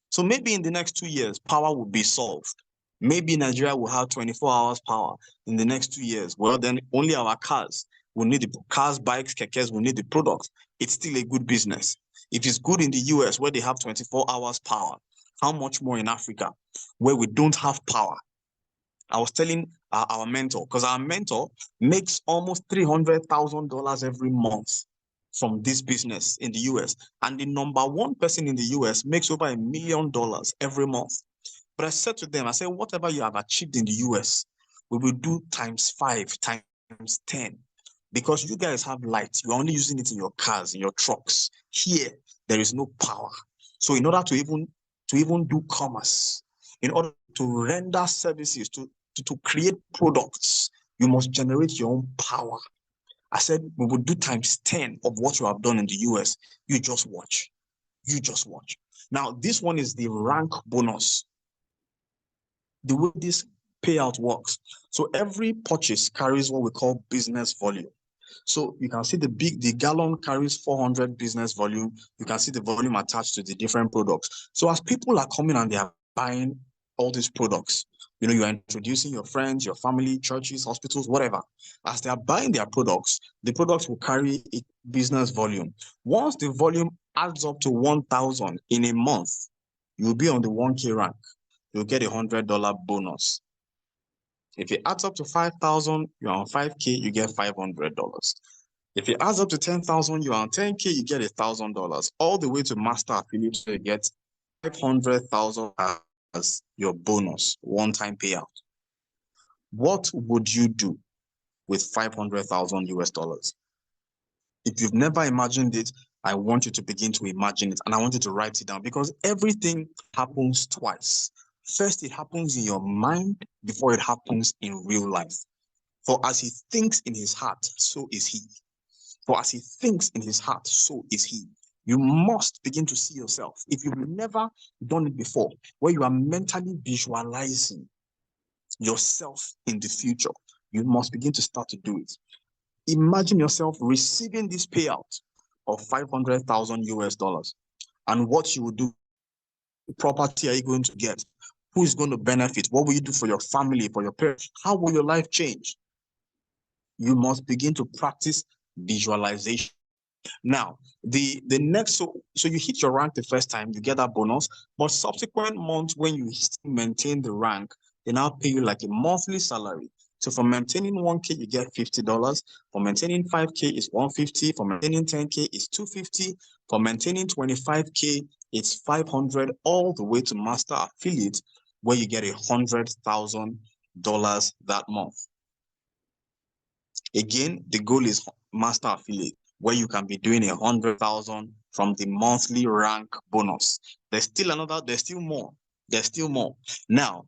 So maybe in the next 2 years, power will be solved. Maybe Nigeria will have 24 hours power in the next 2 years. Well, then only our cars will need the cars, bikes, kekes will need the products. It's still a good business. If it's good in the US where they have 24 hours power, how much more in Africa where we don't have power? I was telling our mentor, because our mentor makes almost $300,000 every month from this business in the US. And the number one person in the US makes over $1 million every month. But I said to them, I said, whatever you have achieved in the US, we will do ×5, ×10. Because you guys have light, you're only using it in your cars, in your trucks. Here, there is no power. So in order to even do commerce, in order to render services, to create products, you must generate your own power. I said, we will do ×10 of what you have done in the US. You just watch. You just watch. Now, this one is the rank bonus. The way this payout works. So every purchase carries what we call business volume. So you can see the gallon carries 400 business volume. You can see the volume attached to the different products. So as people are coming and they are buying all these products, you know, you are introducing your friends, your family, churches, hospitals, whatever. As they are buying their products, the products will carry a business volume. Once the volume adds up to 1,000 in a month, you'll be on the 1K rank. You'll get $100 bonus. If it adds up to 5,000, you're on 5K, you get $500. If it adds up to 10,000, you're on 10K, you get $1,000. All the way to master affiliate, you get 500,000 as your bonus, one-time payout. What would you do with 500,000 US dollars? If you've never imagined it, I want you to begin to imagine it, and I want you to write it down, because everything happens twice. First, it happens in your mind before it happens in real life. For as he thinks in his heart, so is he. For as he thinks in his heart, so is he. You must begin to see yourself. If you've never done it before, where you are mentally visualizing yourself in the future, you must begin to start to do it. Imagine yourself receiving this payout of 500,000 US dollars, and what you will do. What property are you going to get? Who is going to benefit? What will you do for your family, for your parents? How will your life change? You must begin to practice visualization. Now, the next, so you hit your rank the first time, you get that bonus, but subsequent months when you maintain the rank, they now pay you like a monthly salary. So for maintaining 1K, you get $50. For maintaining 5K, is $150. For maintaining 10K, is $250. For maintaining 25K, it's $500, all the way to master affiliate, where you get $100,000 that month. Again, the goal is master affiliate, where you can be doing 100,000 from the monthly rank bonus. There's still more. There's still more. Now,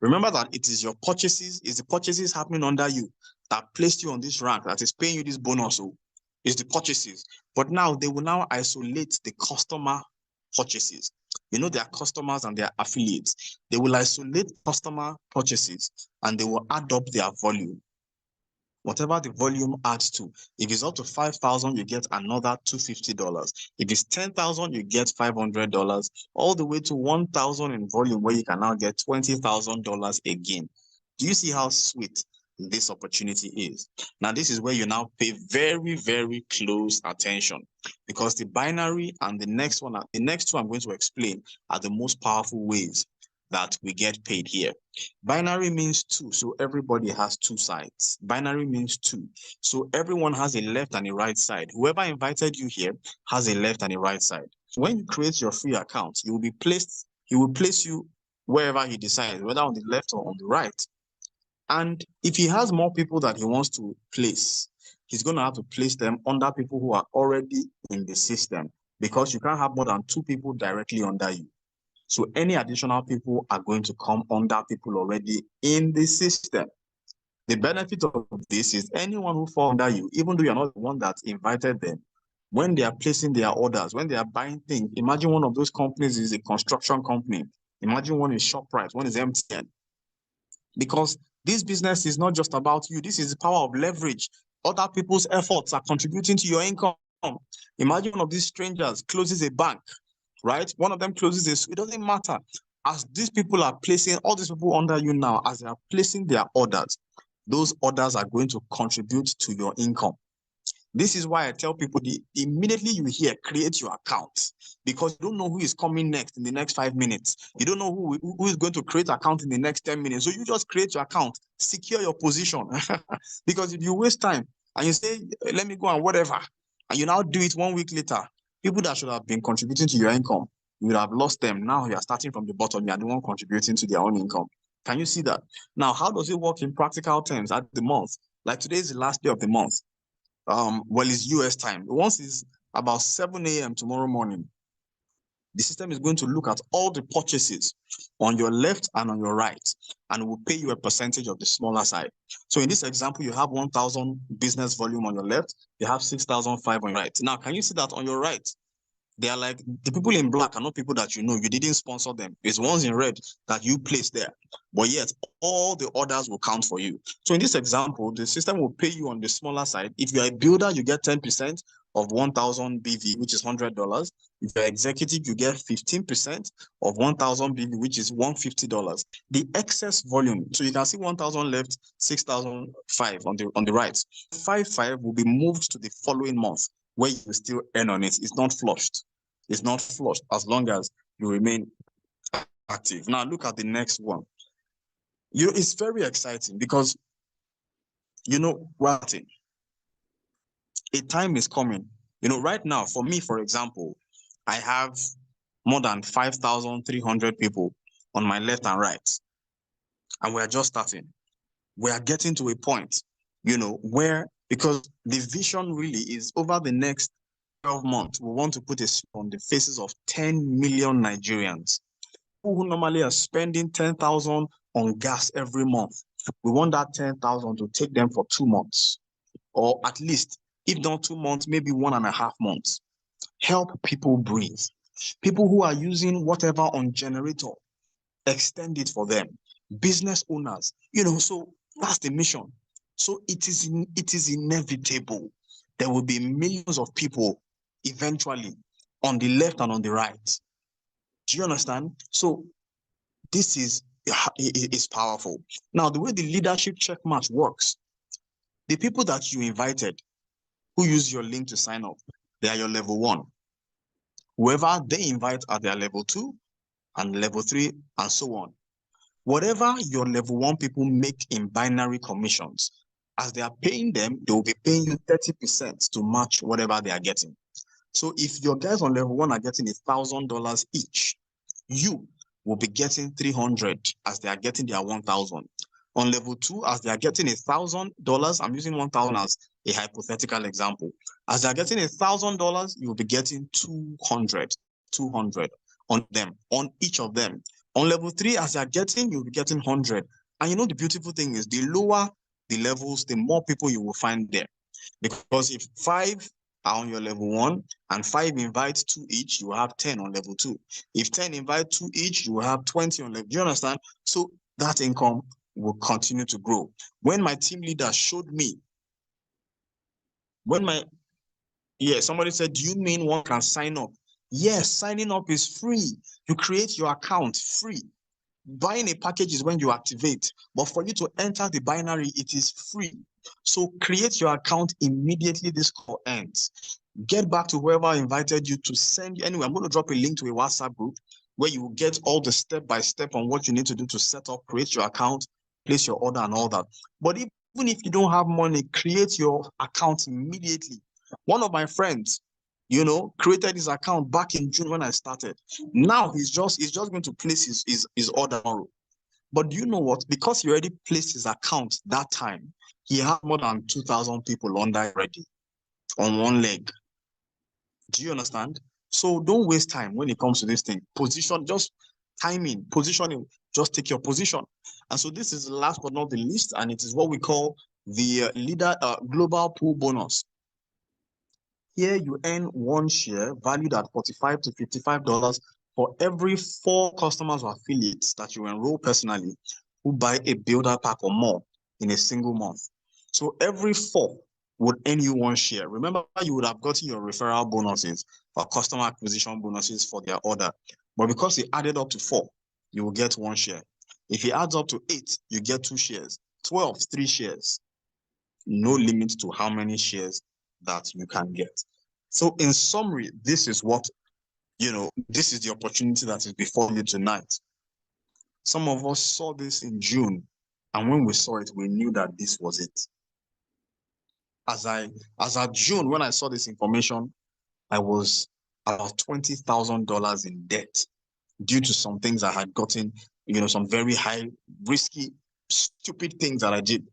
remember that it is your purchases, the purchases happening under you that placed you on this rank, that is paying you this bonus. So it's the purchases. But now they will now isolate the customer purchases. You know, their customers and their affiliates. They will isolate customer purchases and they will add up their volume. Whatever the volume adds to. If it's up to 5,000, you get another $250. If it's 10,000, you get $500, all the way to 1,000 in volume, where you can now get $20,000 again. Do you see how sweet this opportunity is? Now, this is where you now pay very, very close attention, because the binary and the next two I'm going to explain are the most powerful ways that we get paid here. Binary means two, so everybody has two sides. Binary means two, so everyone has a left and a right side. Whoever invited you here has a left and a right side. So when you create your free account, he will place you wherever he decides, whether on the left or on the right. And if he has more people that he wants to place, he's going to have to place them under people who are already in the system, because you can't have more than 2 people directly under you. So any additional people are going to come under people already in the system. The benefit of this is anyone who falls under you, even though you're not the one that invited them, when they are placing their orders, when they are buying things, imagine one of those companies is a construction company. Imagine one is ShopRite, one is MTN. Because this business is not just about you. This is the power of leverage. Other people's efforts are contributing to your income. Imagine one of these strangers closes a bank. Right? One of them closes this. It doesn't matter. As these people are placing, all these people under you now, as they are placing their orders, those orders are going to contribute to your income. This is why I tell people, immediately you hear, create your account, because you don't know who is coming next in the next 5 minutes. You don't know who is going to create an account in the next 10 minutes. So you just create your account, secure your position. Because if you waste time and you say, let me go and whatever, and you now do it 1 week later, people that should have been contributing to your income, you would have lost them. Now you are starting from the bottom. You are the one contributing to their own income. Can you see that? Now, how does it work in practical terms at the month? Like today is the last day of the month. Well, it's US time. Once it's about 7 a.m. tomorrow morning, the system is going to look at all the purchases on your left and on your right, and will pay you a percentage of the smaller side. So in this example, you have 1,000 business volume on your left, you have 6,500 on your right. Now, can you see that on your right? They are like, the people in black are not people that you know. You didn't sponsor them. It's ones in red that you placed there. But yet, all the orders will count for you. So in this example, the system will pay you on the smaller side. If you're a builder, you get 10% of 1,000 BV, which is $100. If you're executive, you get 15% of 1,000 BV, which is $150. The excess volume, so you can see 1,000 left, 6,005 on the right. 5,500 will be moved to the following month, where you still earn on it. It's not flushed. It's not flushed as long as you remain active. Now look at the next one. It's very exciting because, what? A time is coming. Right now, for me, for example, I have more than 5,300 people on my left and right, and we're just starting. We are getting to a point, where, because the vision really is over the next 12 months, we want to put a smile on the faces of 10 million Nigerians who normally are spending 10,000 on gas every month. We want that 10,000 to take them for 2 months, or at least, if not 2 months, maybe 1.5 months. Help people breathe. People who are using whatever on generator, extend it for them. Business owners, so that's the mission. So it is inevitable. There will be millions of people eventually on the left and on the right. Do you understand? So this is powerful. Now, the way the leadership checkmatch works, the people that you invited who use your link to sign up, they are your level 1. Whoever they invite are their level 2 and level 3 and so on. Whatever your level 1 people make in binary commissions, as they are paying them, they will be paying you 30% to match whatever they are getting. So if your guys on level 1 are getting $1,000 each, you will be getting 300 as they are getting their 1,000. On level 2, as they are getting $1,000, I'm using 1,000 as a hypothetical example. As they are getting $1,000, you will be getting 200 on them, on each of them. On level 3, as they are getting, you'll be getting 100. And the beautiful thing is, the lower the levels, the more people you will find there. Because if 5 are on your level 1 and 5 invite 2 each, you will have 10 on level 2. If 10 invite 2 each, you will have 20 on level. Do you understand? So that income will continue to grow. When my team leader showed me, somebody said, do you mean one can sign up? Yes, signing up is free. You create your account free. Buying a package is when you activate, but for you to enter the binary, it is free. So create your account immediately this call ends. Get back to whoever invited you to send you. Anyway, I'm going to drop a link to a WhatsApp group where you will get all the step-by-step on what you need to do to set up, create your account, place your order and all that. But even if you don't have money, create your account immediately. One of my friends, created his account back in June when I started. Now he's just going to place his order tomorrow. But do you know what? Because he already placed his account that time, he had more than 2,000 people on that already on one leg. Do you understand? So don't waste time when it comes to this thing. Position, just timing, positioning, just take your position. And so this is the last but not the least, and it is what we call the leader global pool bonus. Here you earn 1 share valued at $45 to $55 for every 4 customers or affiliates that you enroll personally who buy a builder pack or more in a single month. So every 4 would earn you 1 share. Remember, you would have gotten your referral bonuses or customer acquisition bonuses for their order. But because it added up to 4, you will get 1 share. If it adds up to 8, you get 2 shares. 12, 3 shares. No limit to how many shares that you can get. So in summary, this is what, this is the opportunity that is before you tonight. Some of us saw this in June, and when we saw it, we knew that this was it. as at June, when I saw this information, I was about $20,000 in debt due to some things I had gotten, some very high, risky, stupid things that I did.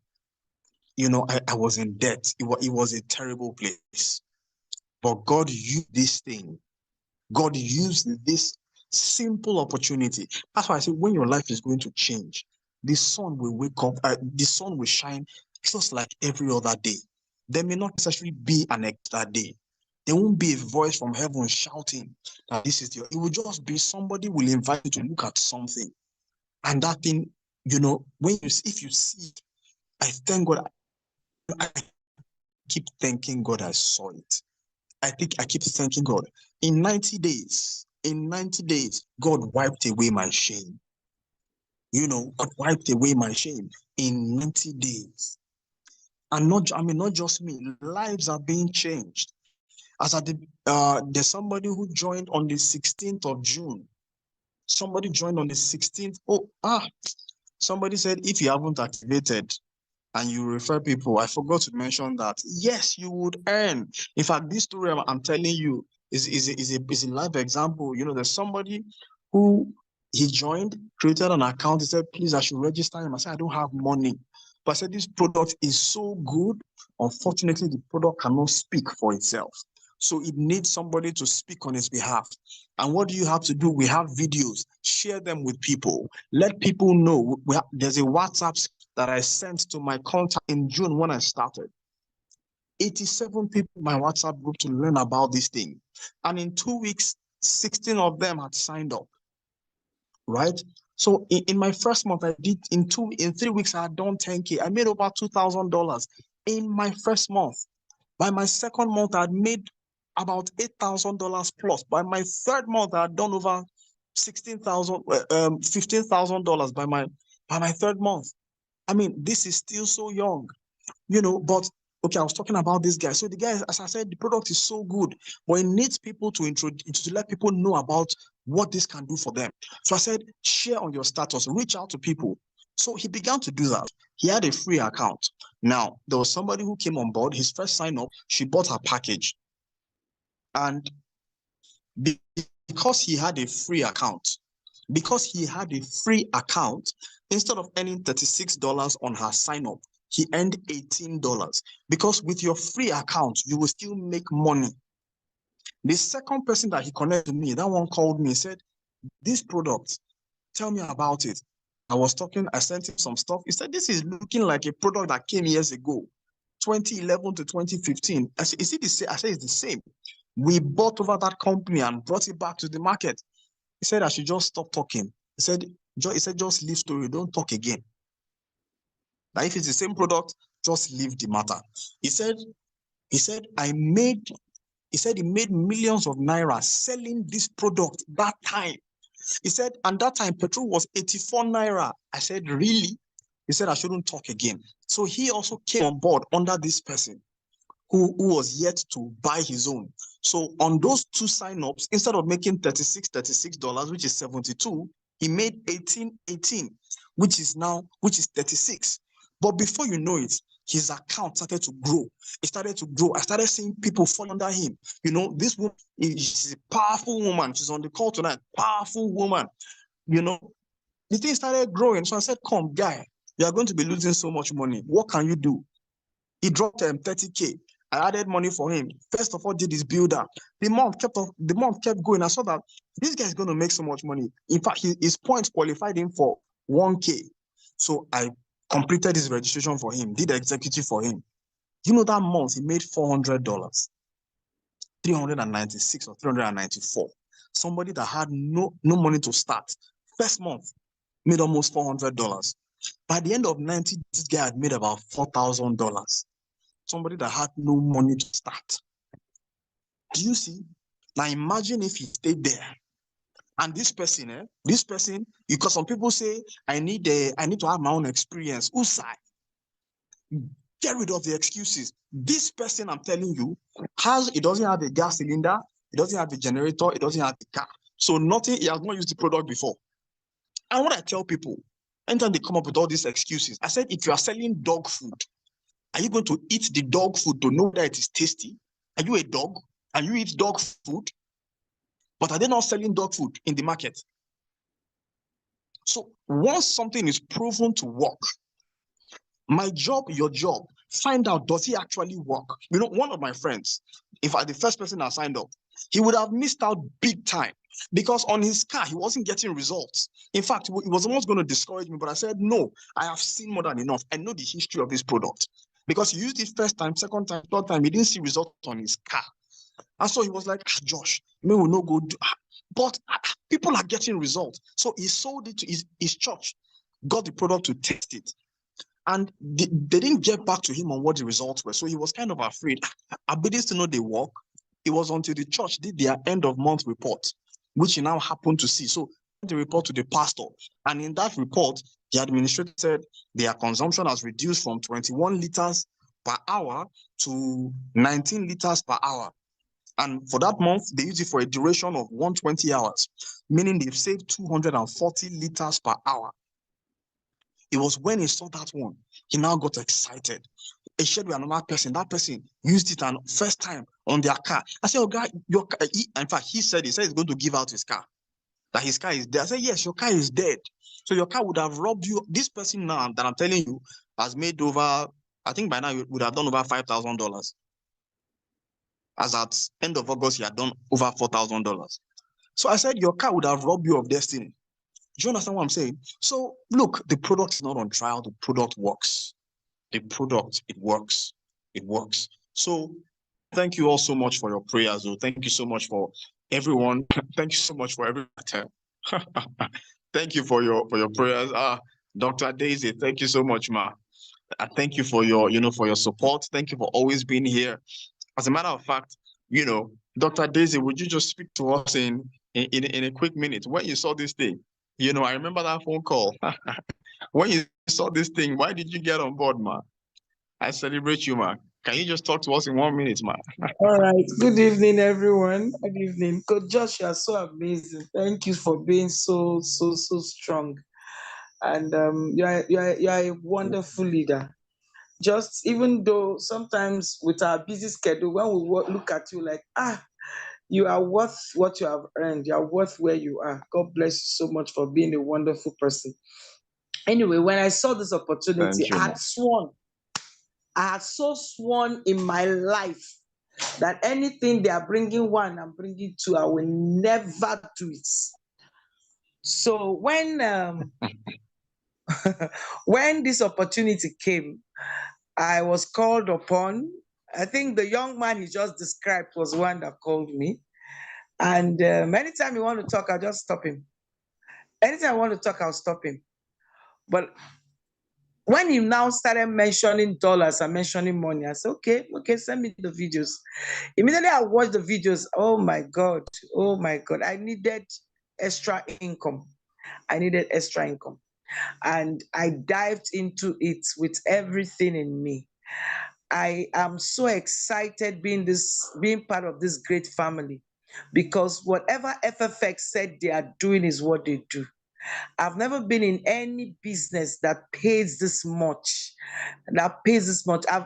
I was in debt. It was a terrible place. But God used this thing. God used this simple opportunity. That's why I say when your life is going to change, the sun will wake up, the sun will shine just like every other day. There may not necessarily be an extra day. There won't be a voice from heaven shouting that this is it will just be somebody will invite you to look at something. And that thing, if you see it, I thank God. I keep thanking God I saw it. I keep thanking God. In 90 days, God wiped away my shame. God wiped away my shame in 90 days. And not just me, lives are being changed. As there's somebody who joined on the 16th of June. Somebody joined on the 16th. Somebody said, if you haven't activated and you refer people, I forgot to mention that, yes, you would earn. In fact, this story I'm telling you is a live example. There's somebody who he joined, created an account. He said, please, I should register him. I said, I don't have money. But I said, this product is so good. Unfortunately, the product cannot speak for itself. So it needs somebody to speak on its behalf. And what do you have to do? We have videos. Share them with people. Let people know. There's a WhatsApp that I sent to my contact in June when I started. 87 people in my WhatsApp group to learn about this thing. And in 2 weeks, 16 of them had signed up. Right? So in my first month, I did in 3 weeks, I had done 10K. I made over $2,000 in my first month. By my second month, I had made about $8,000 plus. By my third month, I had done over $15,000 by my third month. I mean, this is still so young, but okay, I was talking about this guy. So the guy, as I said, the product is so good, but it needs people to let people know about what this can do for them. So I said, share on your status, reach out to people. So he began to do that. He had a free account. Now, there was somebody who came on board, his first sign up, she bought her package. And because he had a free account, instead of earning $36 on her sign up, he earned $18. Because with your free account, you will still make money. The second person that he connected to me, that one called me and said, this product, tell me about it. I sent him some stuff. He said, this is looking like a product that came years ago, 2011 to 2015. I said, is it the same? I said, it's the same. We bought over that company and brought it back to the market. He said, I should just stop talking. He said, just leave story. Don't talk again. Now, if it's the same product, just leave the matter. He said, he made millions of naira selling this product that time. He said, and that time petrol was 84 naira. I said, really? He said, I shouldn't talk again. So he also came on board under this person who was yet to buy his own. So on those two signups, instead of making $36, which is 72, he made 18, which is 36. But before you know it, his account started to grow. It started to grow. I started seeing people fall under him. This woman is a powerful woman. She's on the call tonight. Powerful woman. The thing started growing. So I said, come, guy, you are going to be losing so much money. What can you do? He dropped 30K. I added money for him. First of all, did his builder. The month kept going. I saw that this guy is going to make so much money. In fact, his points qualified him for 1K. So I completed his registration for him, did the executive for him. That month he made $400, 396 or 394. Somebody that had no money to start, first month made almost $400. By the end of 90, this guy had made about $4,000. Somebody that had no money to start. Do you see? Now imagine if he stayed there. And this person, because some people say, I need to have my own experience. Usai. Get rid of the excuses. This person, I'm telling you, it doesn't have a gas cylinder, it doesn't have a generator, it doesn't have a car. So nothing, he has not used the product before. And what I tell people, anytime they come up with all these excuses, I said, if you are selling dog food, Are you going to eat the dog food to know that it is tasty? Are you a dog and you eat dog food? But are they not selling dog food in the market? So once something is proven to work, my job, your job, find out, does it actually work? You know, one of my friends, in fact, the first person that signed up, he would have missed out big time because on his car, he wasn't getting results. In fact, it was almost going to discourage me, but I said, no, I have seen more than enough. I know the history of this product because he used it first time, second time, third time, he didn't see results on his car. And so he was like, Josh, may we not go do, but people are getting results. So he sold it to his church, got the product to test it. And they didn't get back to him on what the results were. So he was kind of afraid. Are they to know they work? It was until the church did their end of month report, which he now happened to see. So the report to the pastor. And in that report, the administrator said their consumption has reduced from 21 liters per hour to 19 liters per hour. And for that month, they used it for a duration of 120 hours, meaning they've saved 240 liters per hour. It was when he saw that one, he now got excited. He shared with another person. That person used it and first time on their car. I said, oh, guy, your car. In fact, he said he's going to give out his car. That his car is dead. I said, yes, your car is dead. So your car would have robbed you. This person now that I'm telling you has made over, I think by now you would have done over $5,000. As at end of August, he had done over $4,000. So I said, your car would have robbed you of destiny. Do you understand what I'm saying? So look, the product is not on trial. The product works. The product, it works. It works. So thank you all so much for your prayers. Thank you so much for everyone. Thank you so much for everyone. Thank you for your prayers. Dr. Daisy, thank you so much, ma. Thank you for your, for your support. Thank you for always being here. As a matter of fact, Dr. Daisy, would you just speak to us in a quick minute? When you saw this thing, I remember that phone call. When you saw this thing, why did you get on board, ma? I celebrate you, ma. Can you just talk to us in 1 minute, ma? All right. Good evening, everyone. Good evening. Coach Josh, you are so amazing. Thank you for being so strong. And you are a wonderful leader. Just even though sometimes with our busy schedule, when we look at you like, you are worth what you have earned. You are worth where you are. God bless you so much for being a wonderful person. Anyway, when I saw this opportunity, I had so sworn in my life that anything they are bringing one, I'm bringing two, I will never do it. So when when this opportunity came, I was called upon. I think the young man he just described was one that called me. And anytime you want to talk, I'll just stop him. Anytime I want to talk, I'll stop him. But when he now started mentioning dollars and mentioning money, I said, okay, send me the videos. Immediately I watched the videos. Oh my God. I needed extra income. And I dived into it with everything in me. I am so excited being part of this great family, because whatever FFX said they are doing is what they do. I've never been in any business that pays this much. I've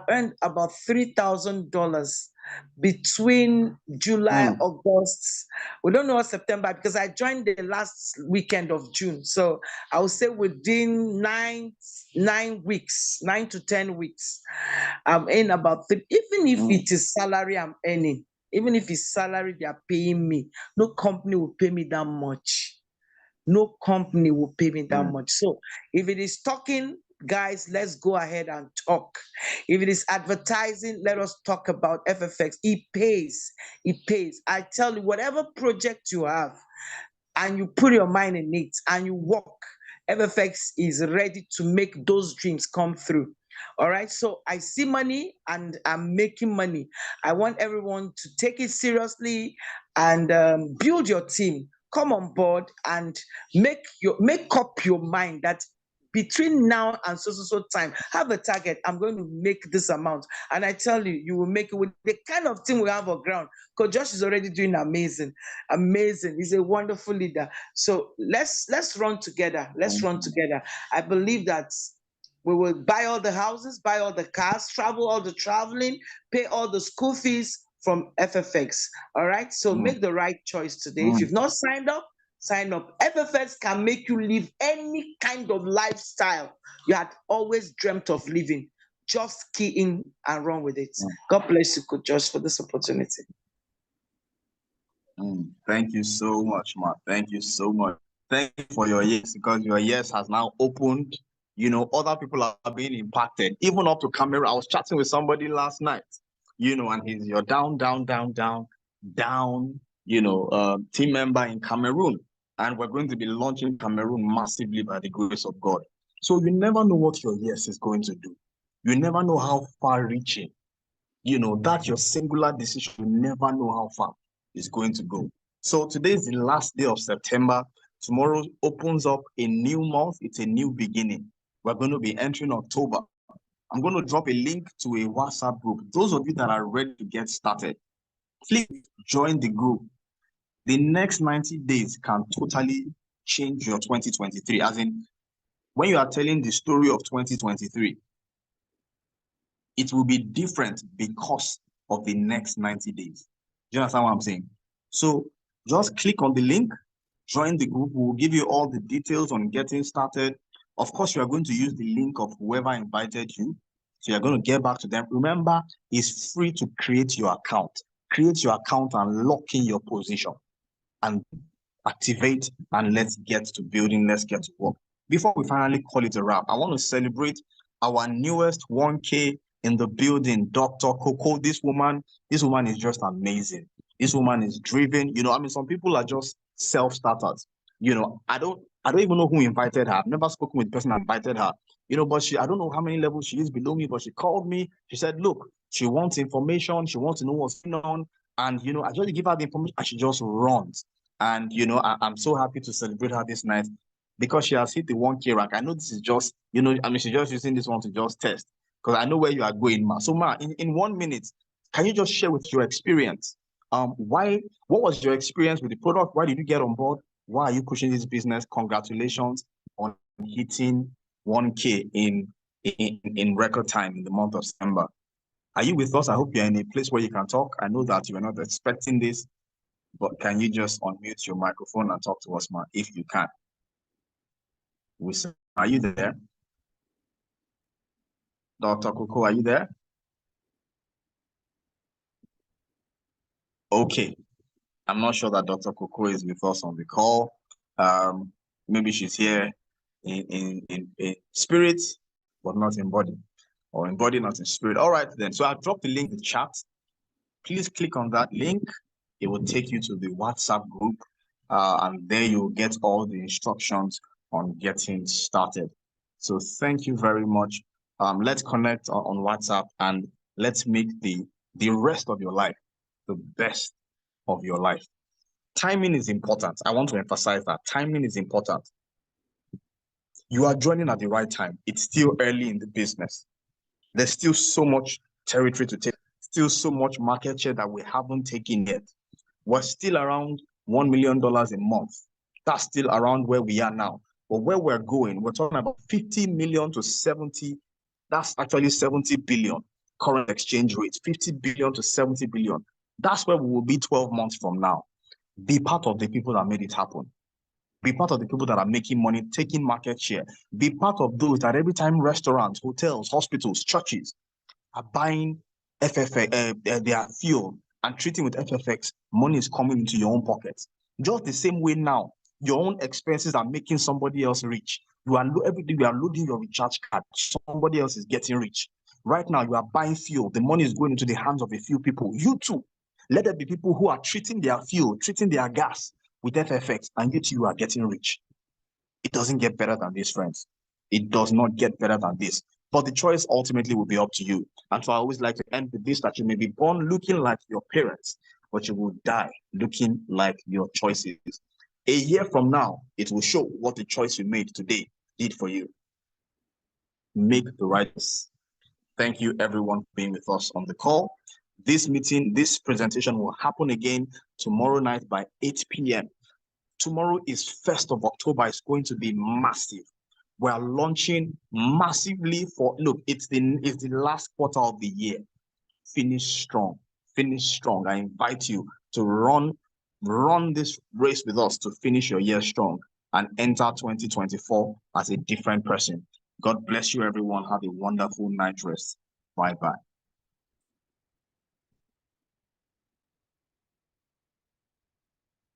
earned about $3,000 between July, August. We don't know what September, because I joined the last weekend of June. So I would say within 9 to 10 weeks, I'm in about even if it is salary I'm earning, even if it's salary they are paying me, no company will pay me that much. No company will pay me that much. So if it is talking, guys, let's go ahead and talk. If it is advertising, let us talk about FFX. It pays. I tell you, whatever project you have and you put your mind in it and you work, FFX is ready to make those dreams come through. All right, so I see money and I'm making money. I want everyone to take it seriously and build your team. Come on board and make up your mind that between now and so time, have a target. I'm going to make this amount. And I tell you, you will make it with the kind of team we have on ground. Coach Josh is already doing amazing. He's a wonderful leader. So let's run together. I believe that We will buy all the houses, buy all the cars, travel all the traveling, pay all the school fees from FFX. All right. So make the right choice today. If you've not signed up, sign up. FFX can make you live any kind of lifestyle you had always dreamt of living. Just key in and run with it. God bless you, Coach Josh, for this opportunity. Thank you so much, Ma. Thank you so much. Thank you for your yes, because your yes has now opened. You know, other people are being impacted, even up to Cameroon. I was chatting with somebody last night, you know, and you're down, you know, team member in Cameroon. And we're going to be launching Cameroon massively by the grace of God. So you never know what your yes is going to do. You never know how far reaching, you know, that your singular decision, you never know how far it's going to go. So today is the last day of September. Tomorrow opens up a new month. It's a new beginning. We're going to be entering October. I'm going to drop a link to a WhatsApp group. Those of you that are ready to get started, please join the group. The next 90 days can totally change your 2023. As in, when you are telling the story of 2023, it will be different because of the next 90 days. Do you understand what I'm saying? So just click on the link, join the group. We'll give you all the details on getting started. Of course, you are going to use the link of whoever invited you. So you're going to get back to them. Remember, it's free to create your account. Create your account and lock in your position and activate, and let's get to building. Let's get to work. Before we finally call it a wrap, I want to celebrate our newest 1K in the building, Dr. Coco. This woman is just amazing. This woman is driven. You know, I mean, some people are just self-starters. You know, I don't even know who invited her. I've never spoken with the person that invited her. You know, but I don't know how many levels she is below me, but she called me. She said, look, she wants information. She wants to know what's going on. And, you know, I just give her the information and she just runs. And, you know, I'm so happy to celebrate her this night because she has hit the 1K rank. I know this is just, you know, I mean, she's just using this one to just test because I know where you are going, Ma. So, Ma, in 1 minute, can you just share with your experience? What was your experience with the product? Why did you get on board? Why are you pushing this business? Congratulations on hitting 1K in record time in the month of September. Are you with us? I hope you're in a place where you can talk. I know that you are not expecting this, but can you just unmute your microphone and talk to us, Ma, if you can? Are you there? Dr. Coco, are you there? Okay. I'm not sure that Dr. Coco is with us on the call. Maybe she's here in spirit, but not in body, or in body, not in spirit. All right, then. So I've dropped the link in the chat. Please click on that link. It will take you to the WhatsApp group, and there you'll get all the instructions on getting started. So thank you very much. Let's connect on WhatsApp and let's make the rest of your life the best of your life. Timing is important. I want to emphasize that timing is important. You are joining at the right time. It's still early in the business. There's still so much territory to take, still so much market share that we haven't taken yet. We're still around $1 million a month. That's still around where we are now. But where we're going, we're talking about 50 million to 70. That's actually 70 billion current exchange rate, 50 billion to 70 billion. That's where we will be 12 months from now. Be part of the people that made it happen. Be part of the people that are making money, taking market share. Be part of those that every time restaurants, hotels, hospitals, churches are buying FFX, their fuel and treating with FFX, money is coming into your own pockets. Just the same way now, your own expenses are making somebody else rich. Every day you are loading your recharge card, somebody else is getting rich. Right now, you are buying fuel. The money is going into the hands of a few people. You too. Let there be people who are treating their fuel, treating their gas with FFX, and you are getting rich. It doesn't get better than this, friends. It does not get better than this. But the choice ultimately will be up to you. And so I always like to end with this, that you may be born looking like your parents, but you will die looking like your choices. A year from now, it will show what the choice you made today did for you. Make the right choice. Thank you, everyone, for being with us on the call. This meeting, this presentation will happen again tomorrow night by 8 p.m. Tomorrow is 1st of October. It's going to be massive. We are launching massively for, look, it's the last quarter of the year. Finish strong. Finish strong. I invite you to run this race with us to finish your year strong and enter 2024 as a different person. God bless you, everyone. Have a wonderful night rest. Bye-bye.